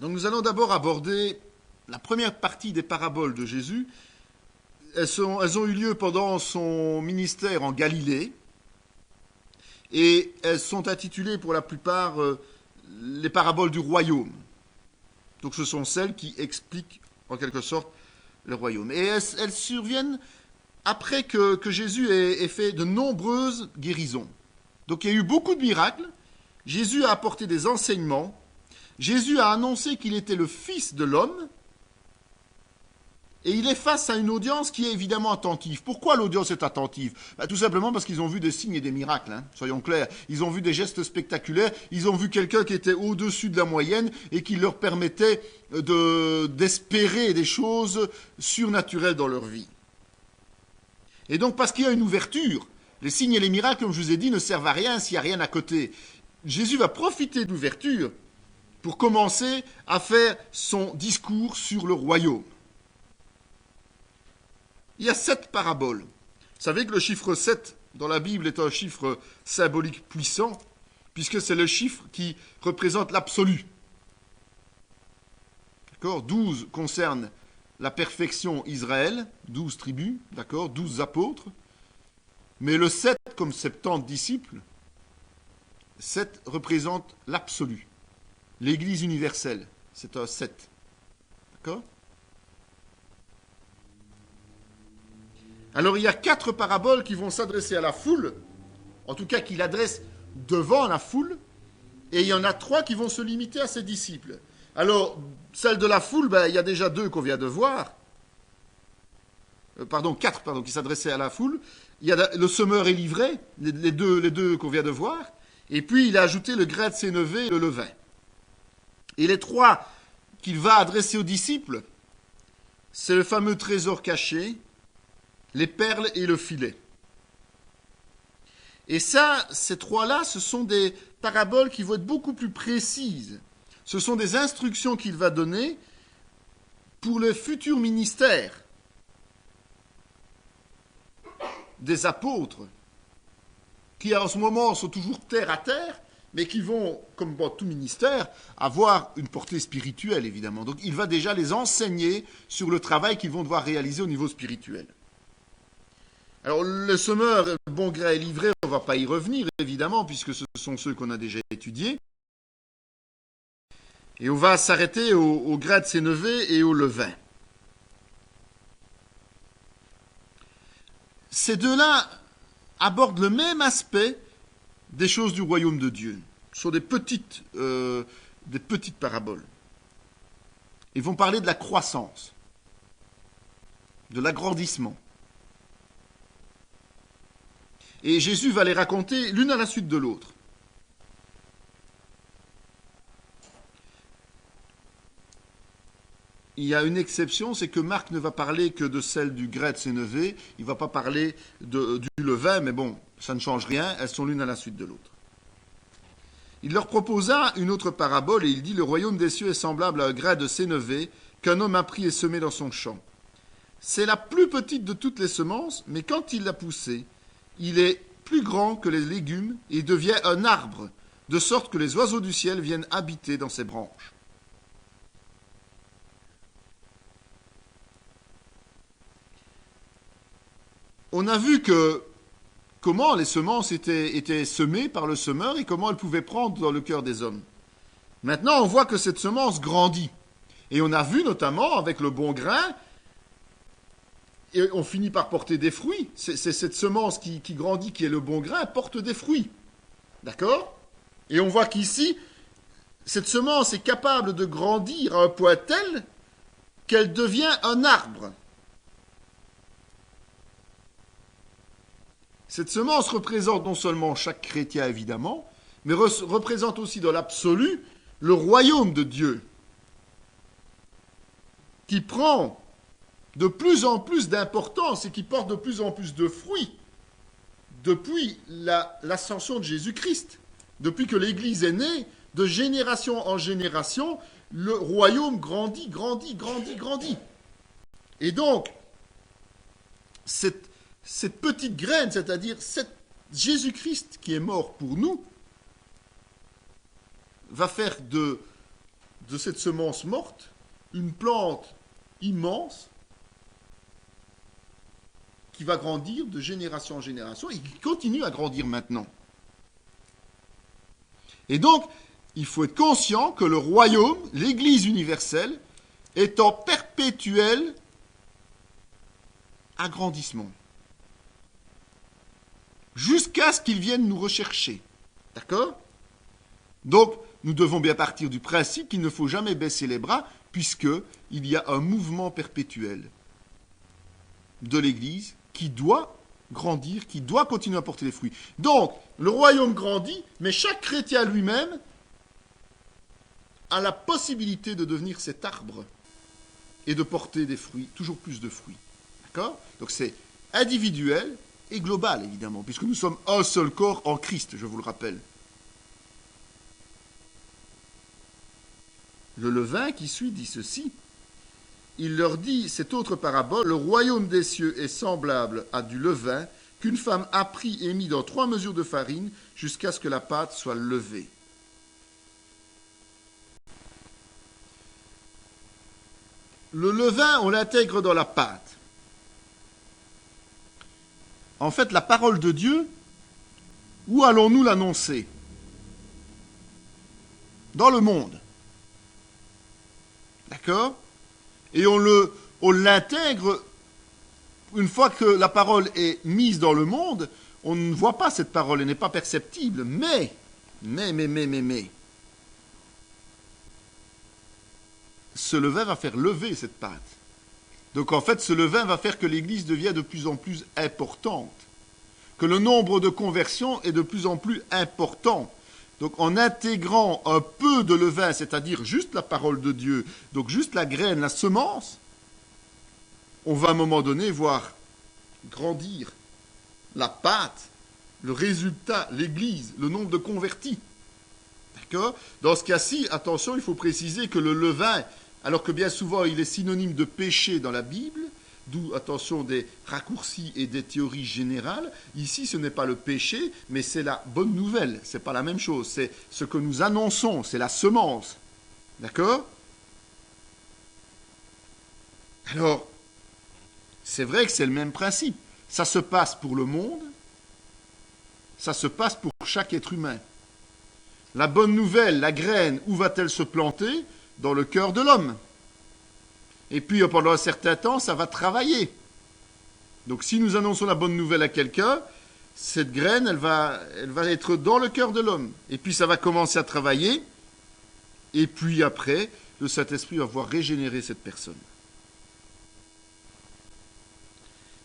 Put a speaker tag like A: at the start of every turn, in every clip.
A: Donc nous allons d'abord aborder la première partie des paraboles de Jésus. Elles ont eu lieu pendant son ministère en Galilée et elles sont intitulées pour la plupart les paraboles du royaume. Donc ce sont celles qui expliquent en quelque sorte le royaume. Et elles surviennent après que Jésus ait fait de nombreuses guérisons. Donc il y a eu beaucoup de miracles. Jésus a apporté des enseignements. Jésus a annoncé qu'il était le Fils de l'homme. Et il est face à une audience qui est évidemment attentive. Pourquoi l'audience est attentive ? Tout simplement parce qu'ils ont vu des signes et des miracles, soyons clairs. Ils ont vu des gestes spectaculaires, ils ont vu quelqu'un qui était au-dessus de la moyenne et qui leur permettait d'espérer des choses surnaturelles dans leur vie. Et donc parce qu'il y a une ouverture, les signes et les miracles, comme je vous ai dit, ne servent à rien s'il n'y a rien à côté. Jésus va profiter d'ouverture pour commencer à faire son discours sur le royaume. Il y a 7 paraboles. Vous savez que le chiffre 7 dans la Bible est un chiffre symbolique puissant, puisque c'est le chiffre qui représente l'absolu. D'accord ? 12 concerne la perfection Israël, 12 tribus, d'accord, 12 apôtres. Mais le 7, comme 70 disciples, 7 représente l'absolu. L'Église universelle, c'est un 7. D'accord ? Alors il y a 4 paraboles qui vont s'adresser à la foule, en tout cas qui l'adressent devant la foule, et il y en a 3 qui vont se limiter à ses disciples. Alors, celle de la foule, il y a déjà 2 qu'on vient de voir. 4 qui s'adressaient à la foule. Il y a le semeur et l'ivré, les deux qu'on vient de voir. Et puis il a ajouté le grain de sénévé et le levain. Et les 3 qu'il va adresser aux disciples, c'est le fameux trésor caché, les perles et le filet. Et ça, ces 3-là, ce sont des paraboles qui vont être beaucoup plus précises. Ce sont des instructions qu'il va donner pour le futur ministère des apôtres, qui en ce moment sont toujours terre à terre, mais qui vont, comme dans tout ministère, avoir une portée spirituelle, évidemment. Donc il va déjà les enseigner sur le travail qu'ils vont devoir réaliser au niveau spirituel. Alors, le semeur, le bon grain et l'ivré, on ne va pas y revenir, évidemment, puisque ce sont ceux qu'on a déjà étudiés. Et on va s'arrêter au grain de sénévé et au levain. Ces 2-là abordent le même aspect des choses du royaume de Dieu. Ce sont des petites paraboles. Ils vont parler de la croissance, de l'agrandissement. Et Jésus va les raconter l'une à la suite de l'autre. Il y a une exception, c'est que Marc ne va parler que de celle du grain de sénévé, il ne va pas parler du levain, mais bon, ça ne change rien, elles sont l'une à la suite de l'autre. Il leur proposa une autre parabole et il dit « Le royaume des cieux est semblable à un grain de sénévé qu'un homme a pris et semé dans son champ. C'est la plus petite de toutes les semences, mais quand il l'a poussée, il est plus grand que les légumes et devient un arbre, de sorte que les oiseaux du ciel viennent habiter dans ses branches. » On a vu comment les semences étaient semées par le semeur et comment elles pouvaient prendre dans le cœur des hommes. Maintenant, on voit que cette semence grandit. Et on a vu notamment avec le bon grain, et on finit par porter des fruits. C'est cette semence qui grandit, qui est le bon grain, porte des fruits. D'accord ? Et on voit qu'ici, cette semence est capable de grandir à un point tel qu'elle devient un arbre. Cette semence représente non seulement chaque chrétien, évidemment, mais représente aussi dans l'absolu le royaume de Dieu, qui prend de plus en plus d'importance et qui porte de plus en plus de fruits depuis l'ascension de Jésus-Christ. Depuis que l'Église est née, de génération en génération, le royaume grandit. Et donc, cette petite graine, c'est-à-dire Jésus-Christ qui est mort pour nous, va faire de cette semence morte une plante immense qui va grandir de génération en génération et qui continue à grandir maintenant. Et donc, il faut être conscient que le royaume, l'Église universelle, est en perpétuel agrandissement. Jusqu'à ce qu'ils viennent nous rechercher. D'accord ? Donc, nous devons bien partir du principe qu'il ne faut jamais baisser les bras, puisqu'il y a un mouvement perpétuel de l'Église qui doit grandir, qui doit continuer à porter des fruits. Donc, le royaume grandit, mais chaque chrétien lui-même a la possibilité de devenir cet arbre et de porter des fruits, toujours plus de fruits. D'accord ? Donc c'est individuel et global, évidemment, puisque nous sommes un seul corps en Christ, je vous le rappelle. Le levain qui suit dit ceci. Il leur dit, cette autre parabole, le royaume des cieux est semblable à du levain qu'une femme a pris et mis dans 3 mesures de farine jusqu'à ce que la pâte soit levée. Le levain, on l'intègre dans la pâte. En fait, la parole de Dieu, où allons-nous l'annoncer ? Dans le monde. D'accord ? Et on l'intègre, une fois que la parole est mise dans le monde, on ne voit pas cette parole, elle n'est pas perceptible. Mais, ce levain va faire lever cette pâte. Donc en fait, ce levain va faire que l'Église devient de plus en plus importante, que le nombre de conversions est de plus en plus important. Donc en intégrant un peu de levain, c'est-à-dire juste la parole de Dieu, donc juste la graine, la semence, on va à un moment donné voir grandir la pâte, le résultat, l'Église, le nombre de convertis. D'accord ? Dans ce cas-ci, attention, il faut préciser que le levain, alors que bien souvent il est synonyme de péché dans la Bible, d'où, attention, des raccourcis et des théories générales, ici ce n'est pas le péché, mais c'est la bonne nouvelle, c'est pas la même chose, c'est ce que nous annonçons, c'est la semence. D'accord ? Alors, c'est vrai que c'est le même principe. Ça se passe pour le monde, ça se passe pour chaque être humain. La bonne nouvelle, la graine, où va-t-elle se planter ? Dans le cœur de l'homme. Et puis, pendant un certain temps, ça va travailler. Donc, si nous annonçons la bonne nouvelle à quelqu'un, cette graine, elle va être dans le cœur de l'homme. Et puis, ça va commencer à travailler. Et puis, après, le Saint-Esprit va pouvoir régénérer cette personne.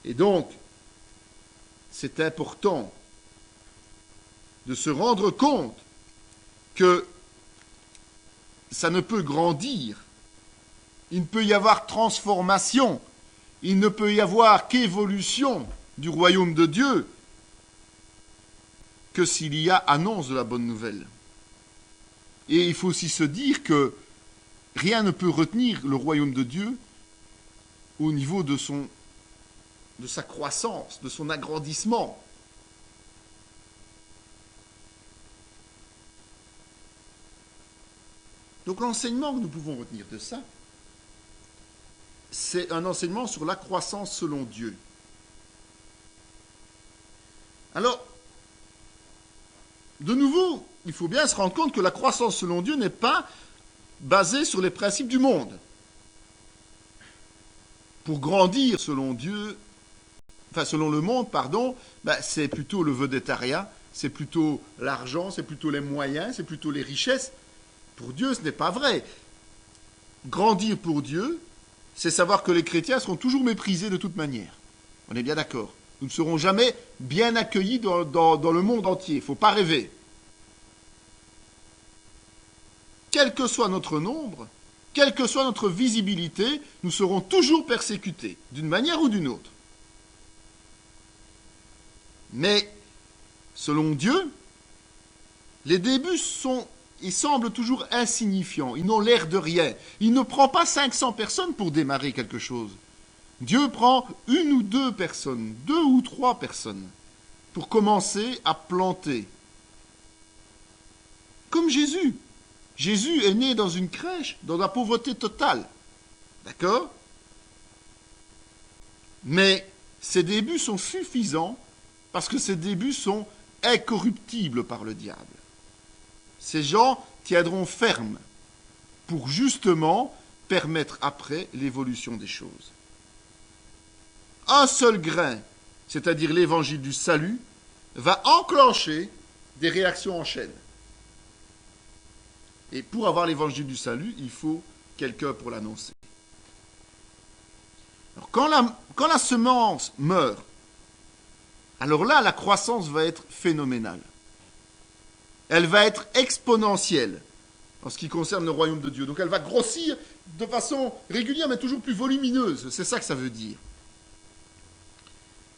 A: Et donc, c'est important de se rendre compte que ça ne peut grandir. Il ne peut y avoir transformation. Il ne peut y avoir qu'évolution du royaume de Dieu que s'il y a annonce de la bonne nouvelle. Et il faut aussi se dire que rien ne peut retenir le royaume de Dieu au niveau de sa croissance, de son agrandissement. Donc l'enseignement que nous pouvons retenir de ça, c'est un enseignement sur la croissance selon Dieu. Alors, de nouveau, il faut bien se rendre compte que la croissance selon Dieu n'est pas basée sur les principes du monde. Pour grandir selon Dieu, selon le monde, c'est plutôt le vedettariat, c'est plutôt l'argent, c'est plutôt les moyens, c'est plutôt les richesses. Pour Dieu, ce n'est pas vrai. Grandir pour Dieu, c'est savoir que les chrétiens seront toujours méprisés de toute manière. On est bien d'accord. Nous ne serons jamais bien accueillis dans le monde entier. Il ne faut pas rêver. Quel que soit notre nombre, quelle que soit notre visibilité, nous serons toujours persécutés, d'une manière ou d'une autre. Mais, selon Dieu, les débuts ils semblent toujours insignifiants, ils n'ont l'air de rien. Il ne prend pas 500 personnes pour démarrer quelque chose. Dieu prend 1 ou 2 personnes, 2 ou 3 personnes, pour commencer à planter. Comme Jésus. Jésus est né dans une crèche, dans la pauvreté totale. D'accord? Mais ses débuts sont suffisants parce que ses débuts sont incorruptibles par le diable. Ces gens tiendront ferme pour justement permettre après l'évolution des choses. Un seul grain, c'est-à-dire l'évangile du salut, va enclencher des réactions en chaîne. Et pour avoir l'évangile du salut, il faut quelqu'un pour l'annoncer. Alors, quand la semence meurt, alors là, la croissance va être phénoménale. Elle va être exponentielle en ce qui concerne le royaume de Dieu. Donc elle va grossir de façon régulière, mais toujours plus volumineuse. C'est ça que ça veut dire.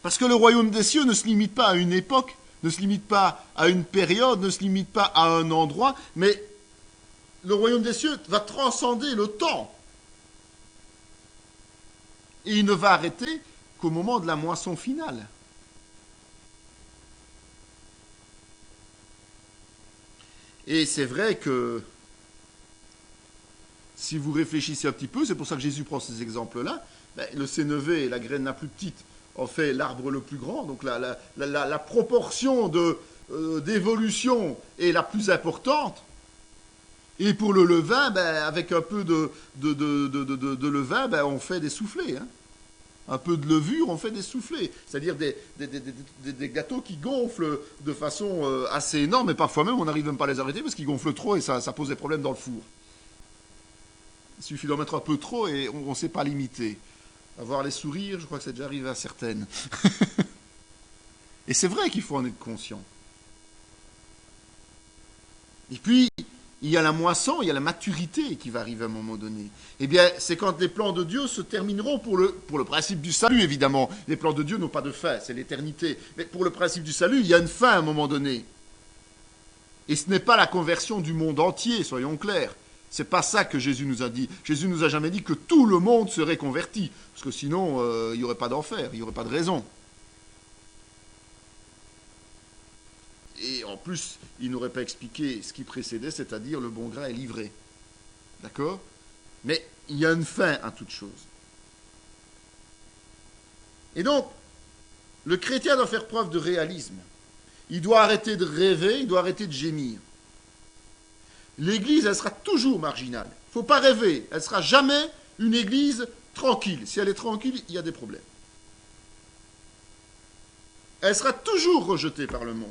A: Parce que le royaume des cieux ne se limite pas à une époque, ne se limite pas à une période, ne se limite pas à un endroit, mais le royaume des cieux va transcender le temps. Et il ne va arrêter qu'au moment de la moisson finale. Et c'est vrai que si vous réfléchissez un petit peu, c'est pour ça que Jésus prend ces exemples-là, le sénévé et la graine la plus petite en fait l'arbre le plus grand, donc la proportion d'évolution est la plus importante. Et pour le levain, avec un peu de levain, on fait des soufflés. Hein. Un peu de levure, on fait des soufflés. C'est-à-dire des gâteaux qui gonflent de façon assez énorme, et parfois même on n'arrive même pas à les arrêter parce qu'ils gonflent trop et ça pose des problèmes dans le four. Il suffit d'en mettre un peu trop et on ne sait pas limiter. Avoir les sourires, je crois que c'est déjà arrivé à certaines. Et c'est vrai qu'il faut en être conscient. Et puis, il y a la moisson, il y a la maturité qui va arriver à un moment donné. Eh bien, c'est quand les plans de Dieu se termineront pour le principe du salut, évidemment. Les plans de Dieu n'ont pas de fin, c'est l'éternité. Mais pour le principe du salut, il y a une fin à un moment donné. Et ce n'est pas la conversion du monde entier, soyons clairs. C'est pas ça que Jésus nous a dit. Jésus nous a jamais dit que tout le monde serait converti. Parce que sinon, il n'y aurait pas d'enfer, il n'y aurait pas de raison. Et en plus, il n'aurait pas expliqué ce qui précédait, c'est-à-dire le bon grain est livré. D'accord? Mais il y a une fin à toute chose. Et donc, le chrétien doit faire preuve de réalisme. Il doit arrêter de rêver, il doit arrêter de gémir. L'Église, elle sera toujours marginale. Il ne faut pas rêver. Elle ne sera jamais une Église tranquille. Si elle est tranquille, il y a des problèmes. Elle sera toujours rejetée par le monde.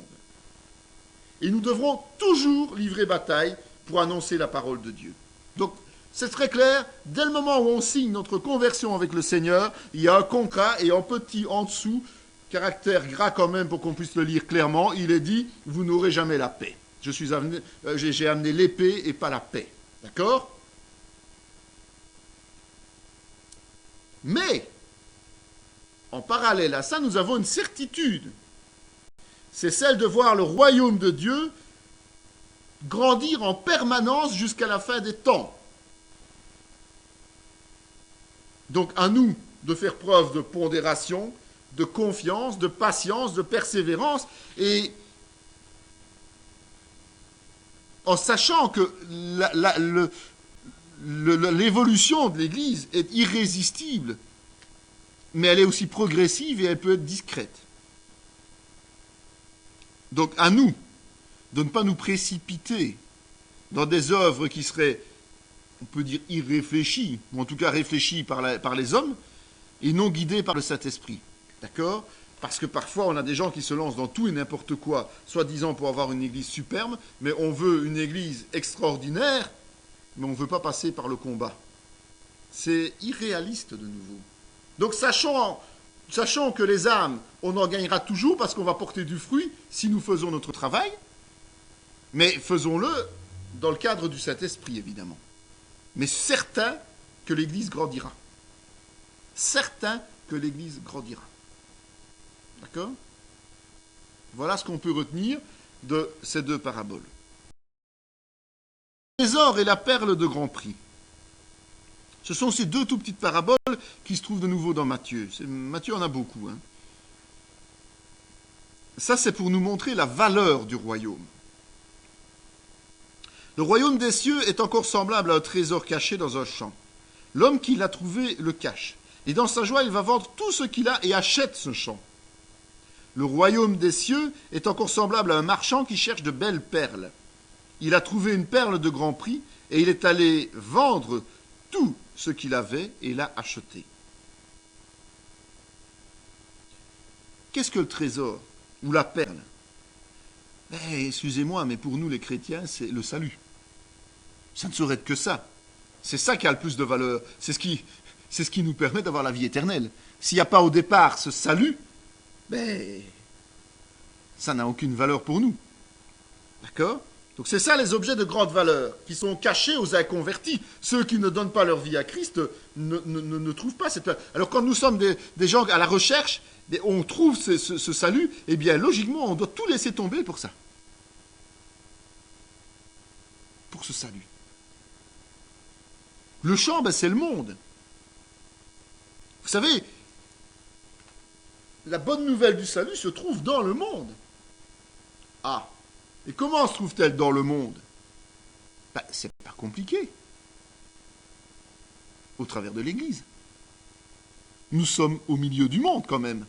A: Et nous devrons toujours livrer bataille pour annoncer la parole de Dieu. Donc, c'est très clair, dès le moment où on signe notre conversion avec le Seigneur, il y a un contrat et en petit en dessous, caractère gras quand même pour qu'on puisse le lire clairement, il est dit, vous n'aurez jamais la paix. J'ai amené l'épée et pas la paix. D'accord? Mais, en parallèle à ça, nous avons une certitude. C'est celle de voir le royaume de Dieu grandir en permanence jusqu'à la fin des temps. Donc à nous de faire preuve de pondération, de confiance, de patience, de persévérance, et en sachant que l'évolution de l'Église est irrésistible, mais elle est aussi progressive et elle peut être discrète. Donc à nous de ne pas nous précipiter dans des œuvres qui seraient, on peut dire, irréfléchies, ou en tout cas réfléchies par les hommes, et non guidées par le Saint-Esprit. D'accord? Parce que parfois on a des gens qui se lancent dans tout et n'importe quoi, soi-disant pour avoir une église superbe, mais on veut une église extraordinaire, mais on ne veut pas passer par le combat. C'est irréaliste de nouveau. Donc sachant que les âmes, on en gagnera toujours parce qu'on va porter du fruit si nous faisons notre travail, mais faisons-le dans le cadre du Saint-Esprit, évidemment. Mais certain que l'Église grandira. Certain que l'Église grandira. D'accord? Voilà ce qu'on peut retenir de ces deux paraboles. Le trésor et la perle de grand prix. Ce sont ces deux tout petites paraboles qui se trouvent de nouveau dans Matthieu. Matthieu en a beaucoup. Hein. Ça, c'est pour nous montrer la valeur du royaume. Le royaume des cieux est encore semblable à un trésor caché dans un champ. L'homme qui l'a trouvé le cache. Et dans sa joie, il va vendre tout ce qu'il a et achète ce champ. Le royaume des cieux est encore semblable à un marchand qui cherche de belles perles. Il a trouvé une perle de grand prix et il est allé vendre tout ce qu'il avait et l'a acheté. Qu'est-ce que le trésor ou la perle? Excusez-moi, mais pour nous les chrétiens, c'est le salut. Ça ne saurait être que ça. C'est ça qui a le plus de valeur. C'est ce qui nous permet d'avoir la vie éternelle. S'il n'y a pas au départ ce salut, ça n'a aucune valeur pour nous. D'accord? Donc c'est ça les objets de grande valeur, qui sont cachés aux inconvertis. Ceux qui ne donnent pas leur vie à Christ ne trouvent pas cette valeur. Alors quand nous sommes des gens à la recherche, on trouve ce salut, eh bien logiquement on doit tout laisser tomber pour ça. Pour ce salut. Le champ, c'est le monde. Vous savez, la bonne nouvelle du salut se trouve dans le monde. Ah, et comment se trouve-t-elle dans le monde? C'est pas compliqué. Au travers de l'Église. Nous sommes au milieu du monde quand même.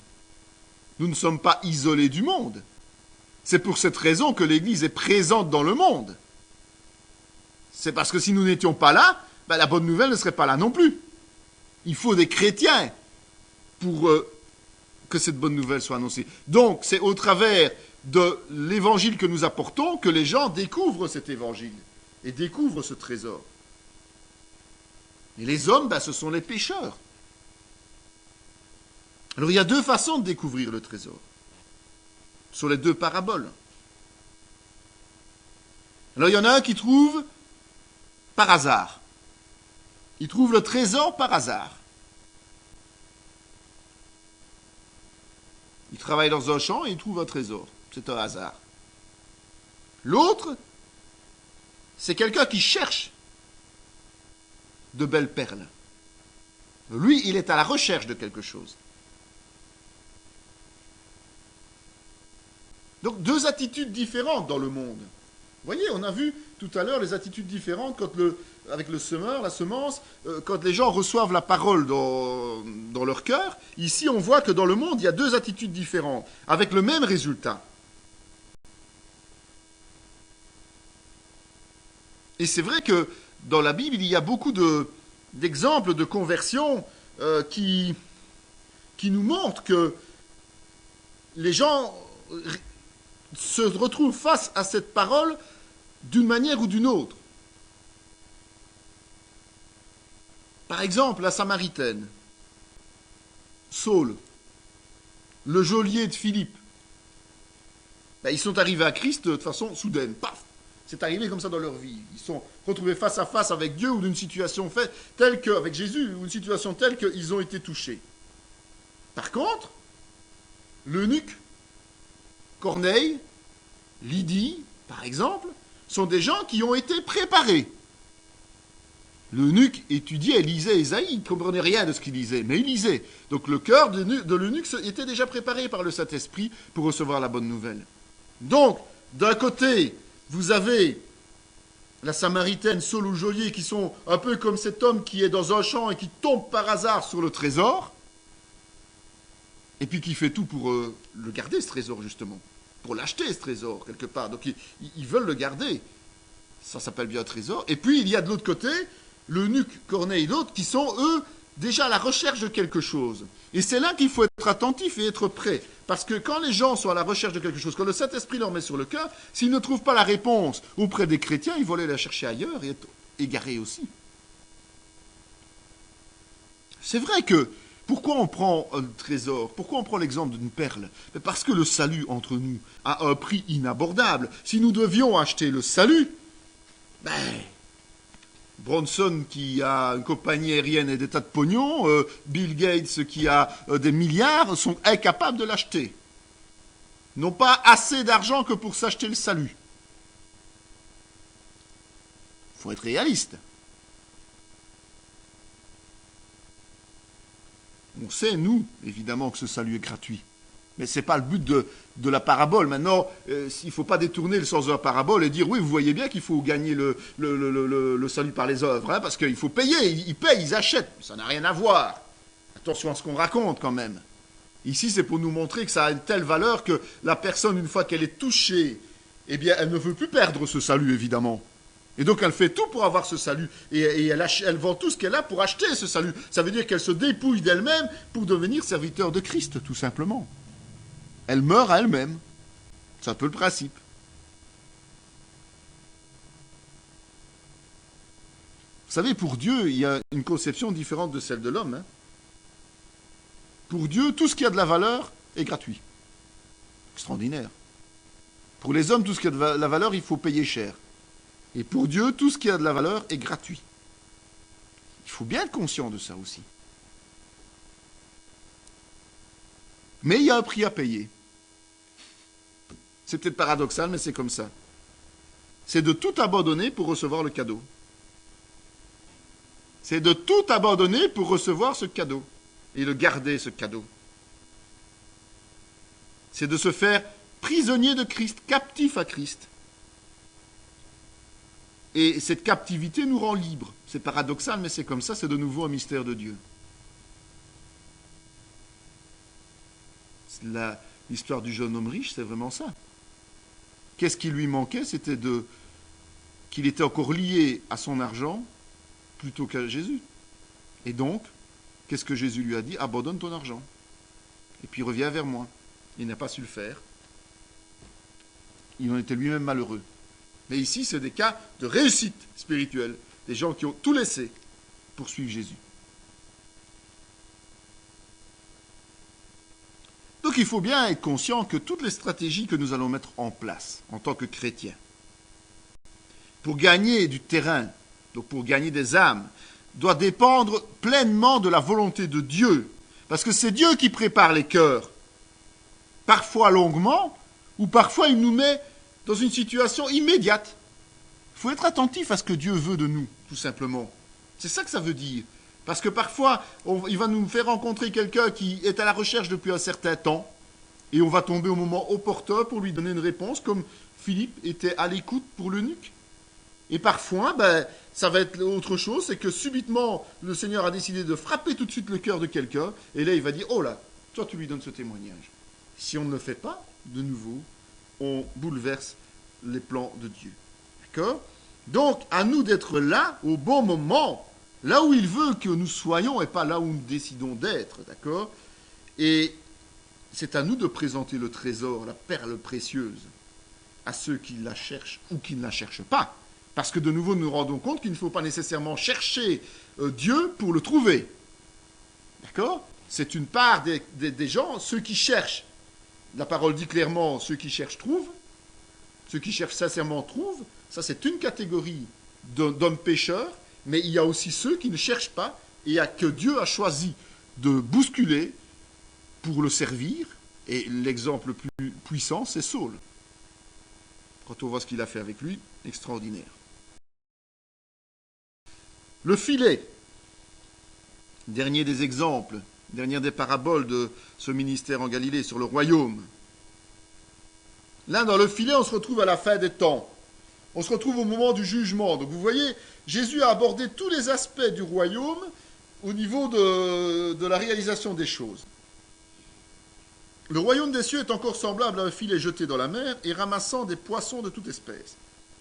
A: Nous ne sommes pas isolés du monde. C'est pour cette raison que l'Église est présente dans le monde. C'est parce que si nous n'étions pas là, la bonne nouvelle ne serait pas là non plus. Il faut des chrétiens pour que cette bonne nouvelle soit annoncée. Donc, c'est au travers de l'évangile que nous apportons que les gens découvrent cet évangile et découvrent ce trésor. Et les hommes, ce sont les pécheurs. Alors, il y a deux façons de découvrir le trésor. Sur les deux paraboles. Alors, il y en a un qui trouve par hasard. Il trouve le trésor par hasard. Il travaille dans un champ et il trouve un trésor. C'est un hasard. L'autre, c'est quelqu'un qui cherche de belles perles. Lui, il est à la recherche de quelque chose. Donc, deux attitudes différentes dans le monde. Vous voyez, on a vu tout à l'heure les attitudes différentes avec le semeur, la semence, quand les gens reçoivent la parole dans leur cœur. Ici, on voit que dans le monde, il y a deux attitudes différentes, avec le même résultat. Et c'est vrai que dans la Bible, il y a beaucoup d'exemples de conversion qui nous montrent que les gens se retrouvent face à cette parole d'une manière ou d'une autre. Par exemple, la Samaritaine, Saul, le geôlier de Philippe, ils sont arrivés à Christ de façon soudaine, paf. C'est arrivé comme ça dans leur vie. Ils sont retrouvés face à face avec Dieu ou d'une situation telle que, avec Jésus, ou une situation telle qu'ils ont été touchés. Par contre, l'eunuque, Corneille, Lydie, par exemple, sont des gens qui ont été préparés. L'eunuque étudiait, lisait Ésaïe, il ne comprenait rien de ce qu'il lisait, mais il lisait. Donc le cœur de l'eunuque était déjà préparé par le Saint-Esprit pour recevoir la bonne nouvelle. Donc, d'un côté, vous avez la Samaritaine, Saul ou geôlier, qui sont un peu comme cet homme qui est dans un champ et qui tombe par hasard sur le trésor, et puis qui fait tout pour le garder, ce trésor, justement, pour l'acheter, ce trésor, quelque part. Donc, ils veulent le garder. Ça s'appelle bien un trésor. Et puis, il y a de l'autre côté, l'eunuque, Corneille et l'autre, qui sont, eux, déjà à la recherche de quelque chose. Et c'est là qu'il faut être attentif et être prêt. Parce que quand les gens sont à la recherche de quelque chose, quand le Saint-Esprit leur met sur le cœur, s'ils ne trouvent pas la réponse auprès des chrétiens, ils vont aller la chercher ailleurs et être égarés aussi. C'est vrai que, pourquoi on prend un trésor? Pourquoi on prend l'exemple d'une perle? Parce que le salut entre nous a un prix inabordable. Si nous devions acheter le salut, Bronson qui a une compagnie aérienne et des tas de pognon, Bill Gates qui a des milliards, sont incapables de l'acheter. N'ont pas assez d'argent que pour s'acheter le salut. Il faut être réaliste. On sait, nous, évidemment, que ce salut est gratuit. Mais ce n'est pas le but de la parabole. Maintenant, il ne faut pas détourner le sens de la parabole et dire, oui, vous voyez bien qu'il faut gagner le salut par les œuvres, parce qu'il faut payer, ils payent, ils achètent. Ça n'a rien à voir. Attention à ce qu'on raconte quand même. Ici, c'est pour nous montrer que ça a une telle valeur que la personne, une fois qu'elle est touchée, eh bien, elle ne veut plus perdre ce salut, évidemment. Et donc, elle fait tout pour avoir ce salut. Et elle vend tout ce qu'elle a pour acheter ce salut. Ça veut dire qu'elle se dépouille d'elle-même pour devenir serviteur de Christ, tout simplement. Elle meurt à elle-même. C'est un peu le principe. Vous savez, pour Dieu, il y a une conception différente de celle de l'homme. Pour Dieu, tout ce qui a de la valeur est gratuit. Extraordinaire. Pour les hommes, tout ce qui a de la valeur, il faut payer cher. Et pour Dieu, tout ce qui a de la valeur est gratuit. Il faut bien être conscient de ça aussi. Mais il y a un prix à payer. C'est peut-être paradoxal, mais c'est comme ça. C'est de tout abandonner pour recevoir le cadeau. C'est de tout abandonner pour recevoir ce cadeau. Et de garder ce cadeau. C'est de se faire prisonnier de Christ, captif à Christ. Et cette captivité nous rend libres. C'est paradoxal, mais c'est comme ça, c'est de nouveau un mystère de Dieu. L'histoire du jeune homme riche, c'est vraiment ça. Qu'est-ce qui lui manquait? C'était qu'il était encore lié à son argent plutôt qu'à Jésus. Et donc, qu'est-ce que Jésus lui a dit? Abandonne ton argent. Et puis reviens vers moi. Il n'a pas su le faire. Il en était lui-même malheureux. Mais ici, c'est des cas de réussite spirituelle. Des gens qui ont tout laissé pour suivre Jésus. Donc il faut bien être conscient que toutes les stratégies que nous allons mettre en place en tant que chrétiens, pour gagner du terrain, donc pour gagner des âmes, doit dépendre pleinement de la volonté de Dieu. Parce que c'est Dieu qui prépare les cœurs. Parfois longuement, ou parfois il nous met dans une situation immédiate. Il faut être attentif à ce que Dieu veut de nous, tout simplement. C'est ça que ça veut dire. Parce que parfois, il va nous faire rencontrer quelqu'un qui est à la recherche depuis un certain temps, et on va tomber au moment opportun pour lui donner une réponse, comme Philippe était à l'écoute pour l'eunuque. Et parfois, ça va être autre chose, c'est que subitement, le Seigneur a décidé de frapper tout de suite le cœur de quelqu'un, et là, il va dire, oh là, toi, tu lui donnes ce témoignage. Si on ne le fait pas, de nouveau, on bouleverse les plans de Dieu. D'accord? Donc, à nous d'être là, au bon moment, là où il veut que nous soyons, et pas là où nous décidons d'être. D'accord? Et c'est à nous de présenter le trésor, la perle précieuse, à ceux qui la cherchent ou qui ne la cherchent pas. Parce que de nouveau, nous nous rendons compte qu'il ne faut pas nécessairement chercher Dieu pour le trouver. D'accord? C'est une part des gens, ceux qui cherchent. La parole dit clairement, ceux qui cherchent trouvent. Ceux qui cherchent sincèrement trouvent. Ça, c'est une catégorie d'hommes pécheurs. Mais il y a aussi ceux qui ne cherchent pas et que Dieu a choisi de bousculer pour le servir. Et l'exemple le plus puissant, c'est Saul. Quand on voit ce qu'il a fait avec lui, extraordinaire. Le filet, dernier des exemples, dernière des paraboles de ce ministère en Galilée sur le royaume. Là, dans le filet, on se retrouve à la fin des temps. On se retrouve au moment du jugement. Donc vous voyez, Jésus a abordé tous les aspects du royaume au niveau de la réalisation des choses. Le royaume des cieux est encore semblable à un filet jeté dans la mer et ramassant des poissons de toute espèce.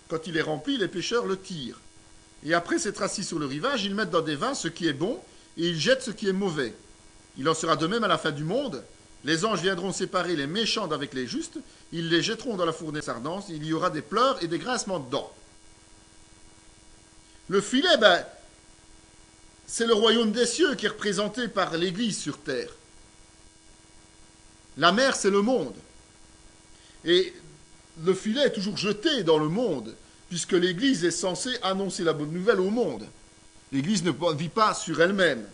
A: Quand il est rempli, les pêcheurs le tirent. Et après s'être assis sur le rivage, ils mettent dans des vins ce qui est bon et ils jettent ce qui est mauvais. Il en sera de même à la fin du monde. Les anges viendront séparer les méchants d'avec les justes, ils les jetteront dans la fournaise ardente, il y aura des pleurs et des grincements de dents. Le filet, c'est le royaume des cieux qui est représenté par l'Église sur terre. La mer, c'est le monde. Et le filet est toujours jeté dans le monde, puisque l'Église est censée annoncer la bonne nouvelle au monde. L'Église ne vit pas sur elle-même.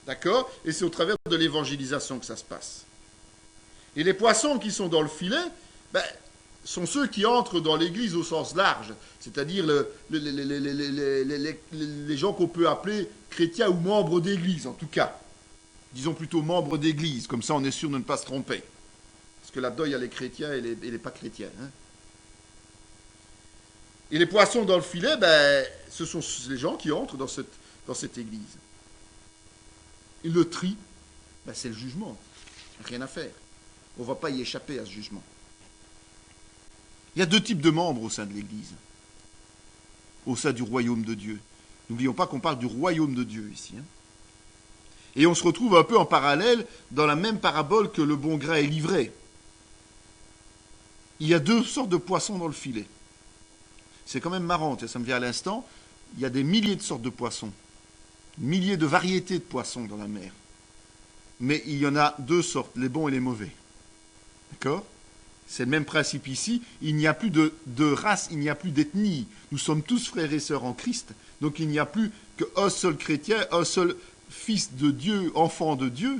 A: D'accord? Et c'est au travers de l'évangélisation que ça se passe. Et les poissons qui sont dans le filet, sont ceux qui entrent dans l'Église au sens large, c'est-à-dire les gens qu'on peut appeler chrétiens ou membres d'Église, en tout cas. Disons plutôt membres d'Église, comme ça on est sûr de ne pas se tromper. que là-dedans, il y a les chrétiens et les pas chrétiens. Hein. Et les poissons dans le filet, ben, ce sont les gens qui entrent dans cette église. Et le tri, ben, c'est le jugement. Rien à faire. On ne va pas y échapper à ce jugement. Il y a deux types de membres au sein de l'église, au sein du royaume de Dieu. N'oublions pas qu'on parle du royaume de Dieu ici. Hein. Et on se retrouve un peu en parallèle dans la même parabole que le bon grain et l'ivraie. Il y a deux sortes de poissons dans le filet. C'est quand même marrant, ça me vient à l'instant. Il y a des milliers de sortes de poissons, milliers de variétés de poissons dans la mer. Mais il y en a deux sortes, les bons et les mauvais. D'accord ? C'est le même principe ici. Il n'y a plus de race, il n'y a plus d'ethnie. Nous sommes tous frères et sœurs en Christ. Donc il n'y a plus qu'un seul chrétien, un seul fils de Dieu, enfant de Dieu.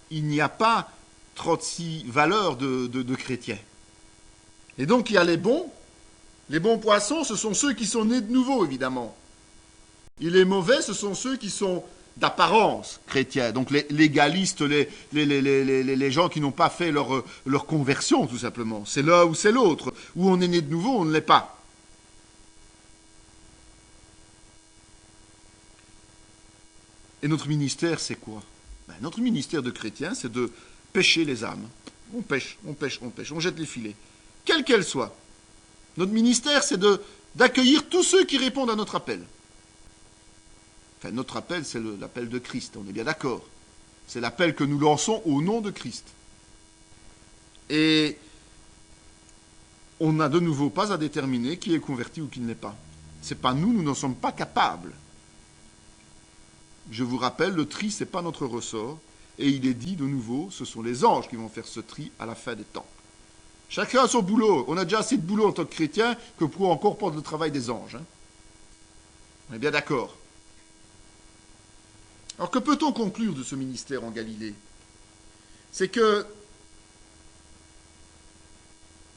A: Il n'y a pas 36 valeurs de chrétiens. Et donc il y a les bons. Les bons poissons, ce sont ceux qui sont nés de nouveau, évidemment. Et les mauvais, ce sont ceux qui sont d'apparence chrétiens. Donc les légalistes, les gens qui n'ont pas fait leur conversion, tout simplement. C'est l'un ou c'est l'autre. Ou on est né de nouveau, on ne l'est pas. Et notre ministère, c'est quoi ? Ben, notre ministère de chrétien, c'est de pêcher les âmes. On pêche, on jette les filets. Quelles qu'elles soient. Notre ministère, c'est d'accueillir tous ceux qui répondent à notre appel. Enfin, notre appel, c'est l'appel de Christ, on est bien d'accord. C'est l'appel que nous lançons au nom de Christ. Et on n'a de nouveau pas à déterminer qui est converti ou qui ne l'est pas. Ce n'est pas nous, nous n'en sommes pas capables. Je vous rappelle, le tri, ce n'est pas notre ressort. Et il est dit de nouveau, ce sont les anges qui vont faire ce tri à la fin des temps. Chacun a son boulot. On a déjà assez de boulot en tant que chrétien que pour encore prendre le travail des anges. Hein. On est bien d'accord. Alors que peut-on conclure de ce ministère en Galilée ? C'est que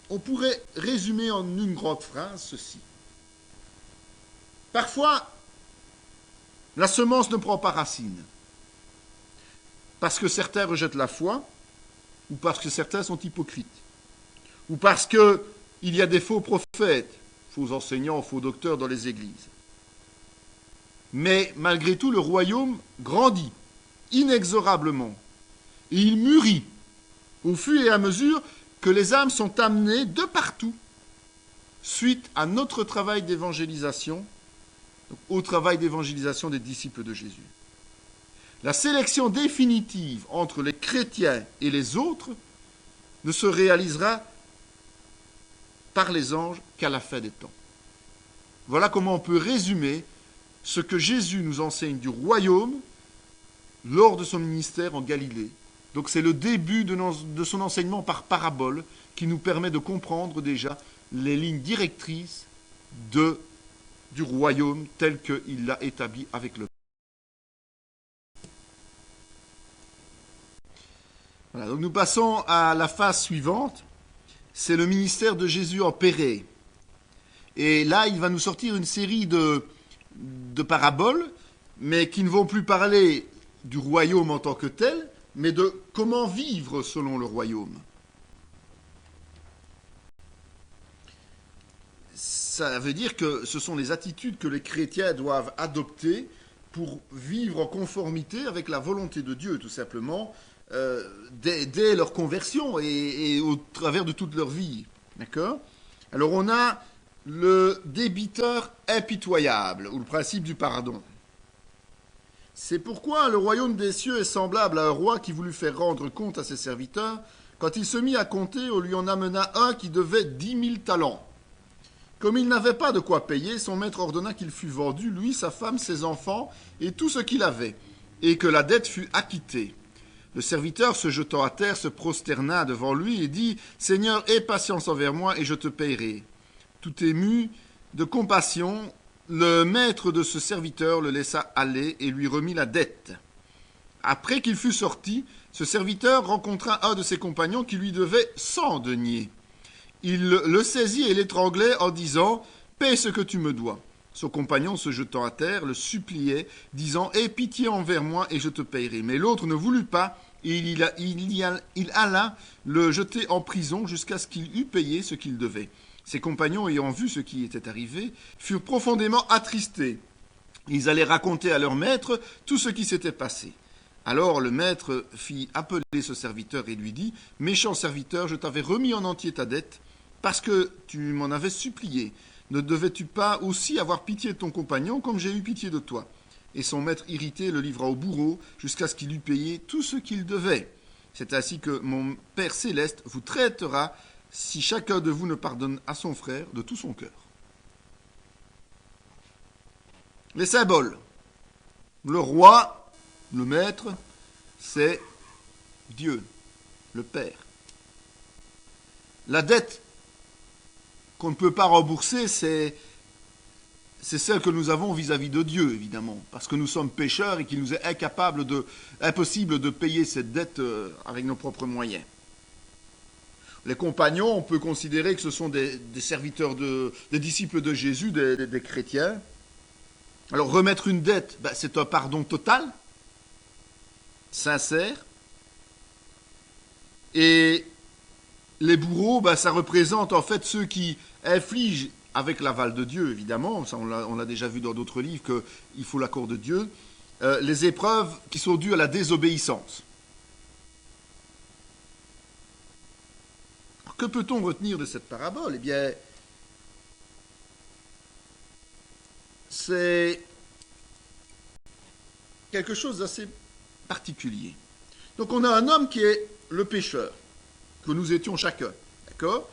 A: on pourrait résumer en une grande phrase ceci. Parfois, la semence ne prend pas racine. Parce que certains rejettent la foi, ou parce que certains sont hypocrites. Ou parce qu'il y a des faux prophètes, faux enseignants, faux docteurs dans les églises. Mais malgré tout, le royaume grandit inexorablement. Et il mûrit au fur et à mesure que les âmes sont amenées de partout, suite à notre travail d'évangélisation, au travail d'évangélisation des disciples de Jésus. La sélection définitive entre les chrétiens et les autres ne se réalisera par les anges qu'à la fin des temps. Voilà comment on peut résumer ce que Jésus nous enseigne du royaume lors de son ministère en Galilée. Donc c'est le début de son enseignement par parabole qui nous permet de comprendre déjà les lignes directrices du royaume tel qu'il l'a établi avec le. Voilà, donc nous passons à la phase suivante. C'est le ministère de Jésus en Pérée. Et là, il va nous sortir une série de paraboles, mais qui ne vont plus parler du royaume en tant que tel, mais de comment vivre selon le royaume. Ça veut dire que ce sont les attitudes que les chrétiens doivent adopter pour vivre en conformité avec la volonté de Dieu, tout simplement, dès leur conversion et au travers de toute leur vie. D'accord ? Alors on a le débiteur impitoyable, ou le principe du pardon. C'est pourquoi le royaume des cieux est semblable à un roi qui voulut faire rendre compte à ses serviteurs. Quand il se mit à compter, on lui en amena un qui devait 10 000 talents. Comme il n'avait pas de quoi payer, son maître ordonna qu'il fût vendu, lui, sa femme, ses enfants, et tout ce qu'il avait, et que la dette fût acquittée. Le serviteur, se jetant à terre, se prosterna devant lui et dit « Seigneur, aie patience envers moi, et je te payerai. » Tout ému de compassion, le maître de ce serviteur le laissa aller et lui remit la dette. Après qu'il fut sorti, ce serviteur rencontra un de ses compagnons qui lui devait 100 deniers. Il le saisit et l'étranglait en disant « Paie ce que tu me dois. » Son compagnon, se jetant à terre, le suppliait, disant « Aie pitié envers moi et je te payerai. » Mais l'autre ne voulut pas et il alla le jeter en prison jusqu'à ce qu'il eût payé ce qu'il devait. Ses compagnons, ayant vu ce qui était arrivé, furent profondément attristés. Ils allaient raconter à leur maître tout ce qui s'était passé. Alors le maître fit appeler ce serviteur et lui dit : « Méchant serviteur, je t'avais remis en entier ta dette, parce que tu m'en avais supplié. Ne devais-tu pas aussi avoir pitié de ton compagnon comme j'ai eu pitié de toi ?» Et son maître irrité le livra au bourreau jusqu'à ce qu'il eût payé tout ce qu'il devait. C'est ainsi que mon Père céleste vous traitera si chacun de vous ne pardonne à son frère de tout son cœur. Les symboles. Le roi, le maître, c'est Dieu, le Père. La dette qu'on ne peut pas rembourser, c'est celle que nous avons vis-à-vis de Dieu, évidemment, parce que nous sommes pécheurs et qu'il nous est impossible de payer cette dette avec nos propres moyens. Les compagnons, on peut considérer que ce sont des serviteurs, des disciples de Jésus, des chrétiens. Alors remettre une dette, c'est un pardon total, sincère. Et les bourreaux, ça représente en fait ceux qui infligent, avec l'aval de Dieu évidemment, ça on l'a déjà vu dans d'autres livres qu'il faut l'accord de Dieu, les épreuves qui sont dues à la désobéissance. Alors, que peut-on retenir de cette parabole ? Eh bien, c'est quelque chose d'assez particulier. Donc on a un homme qui est le pécheur, que nous étions chacun, d'accord ?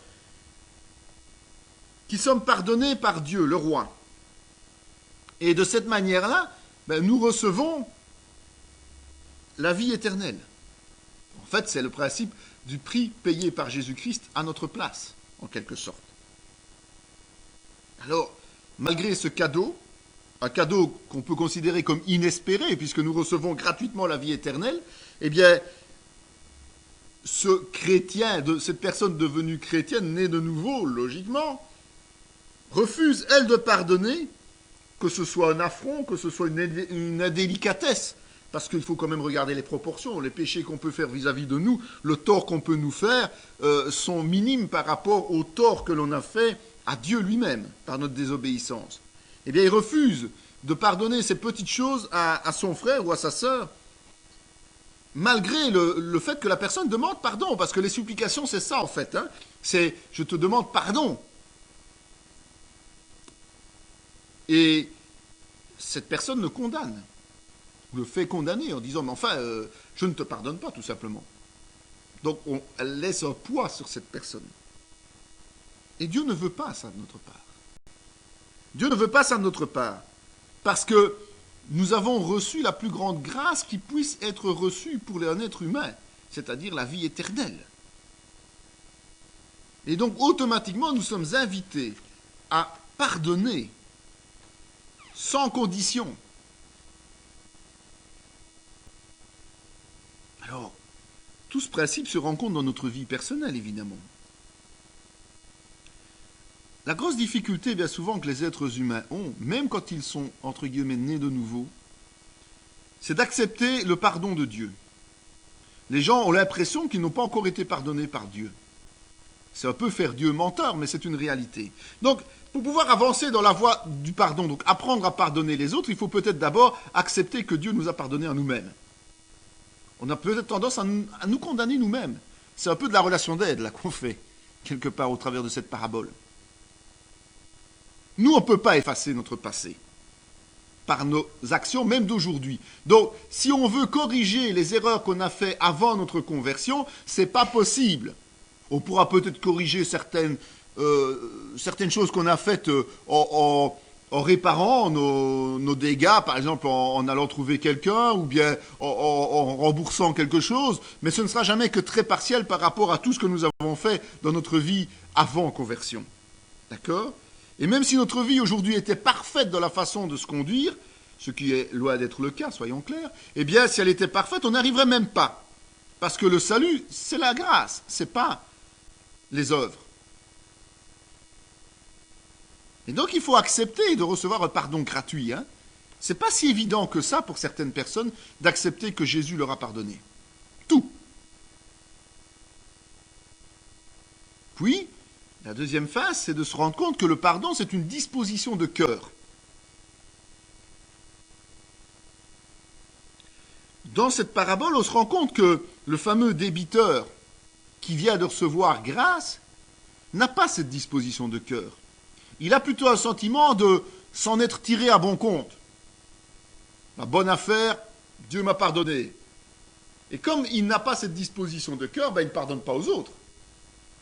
A: Qui sommes pardonnés par Dieu, le roi. Et de cette manière-là, nous recevons la vie éternelle. En fait, c'est le principe du prix payé par Jésus-Christ à notre place, en quelque sorte. Alors, malgré ce cadeau, un cadeau qu'on peut considérer comme inespéré, puisque nous recevons gratuitement la vie éternelle, eh bien, ce chrétien, cette personne devenue chrétienne, née de nouveau, logiquement, refuse, elle, de pardonner, que ce soit un affront, que ce soit une indélicatesse, parce qu'il faut quand même regarder les proportions. Les péchés qu'on peut faire vis-à-vis de nous, le tort qu'on peut nous faire, sont minimes par rapport au tort que l'on a fait à Dieu lui-même, par notre désobéissance. Eh bien, il refuse de pardonner ces petites choses à son frère ou à sa sœur, malgré le fait que la personne demande pardon, parce que les supplications, c'est ça en fait. C'est « je te demande pardon ». Et cette personne le condamne, ou le fait condamner en disant « mais enfin, je ne te pardonne pas, tout simplement ». Donc, elle laisse un poids sur cette personne. Et Dieu ne veut pas ça de notre part. Dieu ne veut pas ça de notre part, parce que nous avons reçu la plus grande grâce qui puisse être reçue pour un être humain, c'est-à-dire la vie éternelle. Et donc, automatiquement, nous sommes invités à pardonner sans condition. Alors, tout ce principe se rencontre dans notre vie personnelle, évidemment. La grosse difficulté, bien souvent, que les êtres humains ont, même quand ils sont, entre guillemets, nés de nouveau, c'est d'accepter le pardon de Dieu. Les gens ont l'impression qu'ils n'ont pas encore été pardonnés par Dieu. C'est un peu faire Dieu menteur, mais c'est une réalité. Donc, pour pouvoir avancer dans la voie du pardon, donc apprendre à pardonner les autres, il faut peut-être d'abord accepter que Dieu nous a pardonné à nous-mêmes. On a peut-être tendance à nous condamner nous-mêmes. C'est un peu de la relation d'aide, là, qu'on fait, quelque part, au travers de cette parabole. Nous, on ne peut pas effacer notre passé par nos actions, même d'aujourd'hui. Donc, si on veut corriger les erreurs qu'on a faites avant notre conversion, c'est pas possible. On pourra peut-être corriger certaines choses qu'on a faites en réparant nos dégâts, par exemple en allant trouver quelqu'un ou bien en remboursant quelque chose, mais ce ne sera jamais que très partiel par rapport à tout ce que nous avons fait dans notre vie avant conversion. D'accord ? Et même si notre vie aujourd'hui était parfaite dans la façon de se conduire, ce qui est loin d'être le cas, soyons clairs, eh bien, si elle était parfaite, on n'arriverait même pas. Parce que le salut, c'est la grâce, c'est pas les œuvres. Et donc, il faut accepter de recevoir un pardon gratuit. C'est pas si évident que ça pour certaines personnes d'accepter que Jésus leur a pardonné. Tout. puis, la deuxième phase, c'est de se rendre compte que le pardon, c'est une disposition de cœur. Dans cette parabole, on se rend compte que le fameux débiteur qui vient de recevoir grâce n'a pas cette disposition de cœur. Il a plutôt un sentiment de s'en être tiré à bon compte. La bonne affaire, Dieu m'a pardonné. Et comme il n'a pas cette disposition de cœur, il ne pardonne pas aux autres.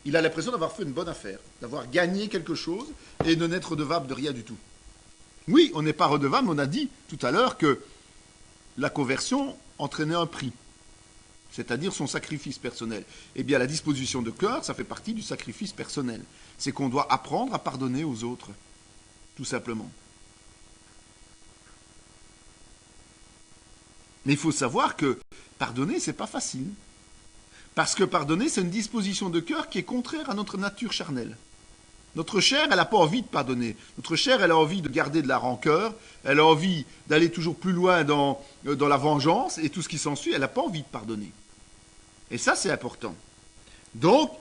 A: Il a l'impression d'avoir fait une bonne affaire, d'avoir gagné quelque chose et de n'être redevable de rien du tout. Oui, on n'est pas redevable, mais on a dit tout à l'heure que la conversion entraînait un prix, c'est-à-dire son sacrifice personnel. Eh bien, la disposition de cœur, ça fait partie du sacrifice personnel. C'est qu'on doit apprendre à pardonner aux autres, tout simplement. Mais il faut savoir que pardonner, c'est pas facile. Parce que pardonner, c'est une disposition de cœur qui est contraire à notre nature charnelle. Notre chair, elle n'a pas envie de pardonner. Notre chair, elle a envie de garder de la rancœur, elle a envie d'aller toujours plus loin dans la vengeance, et tout ce qui s'ensuit, elle n'a pas envie de pardonner. Et ça, c'est important. Donc,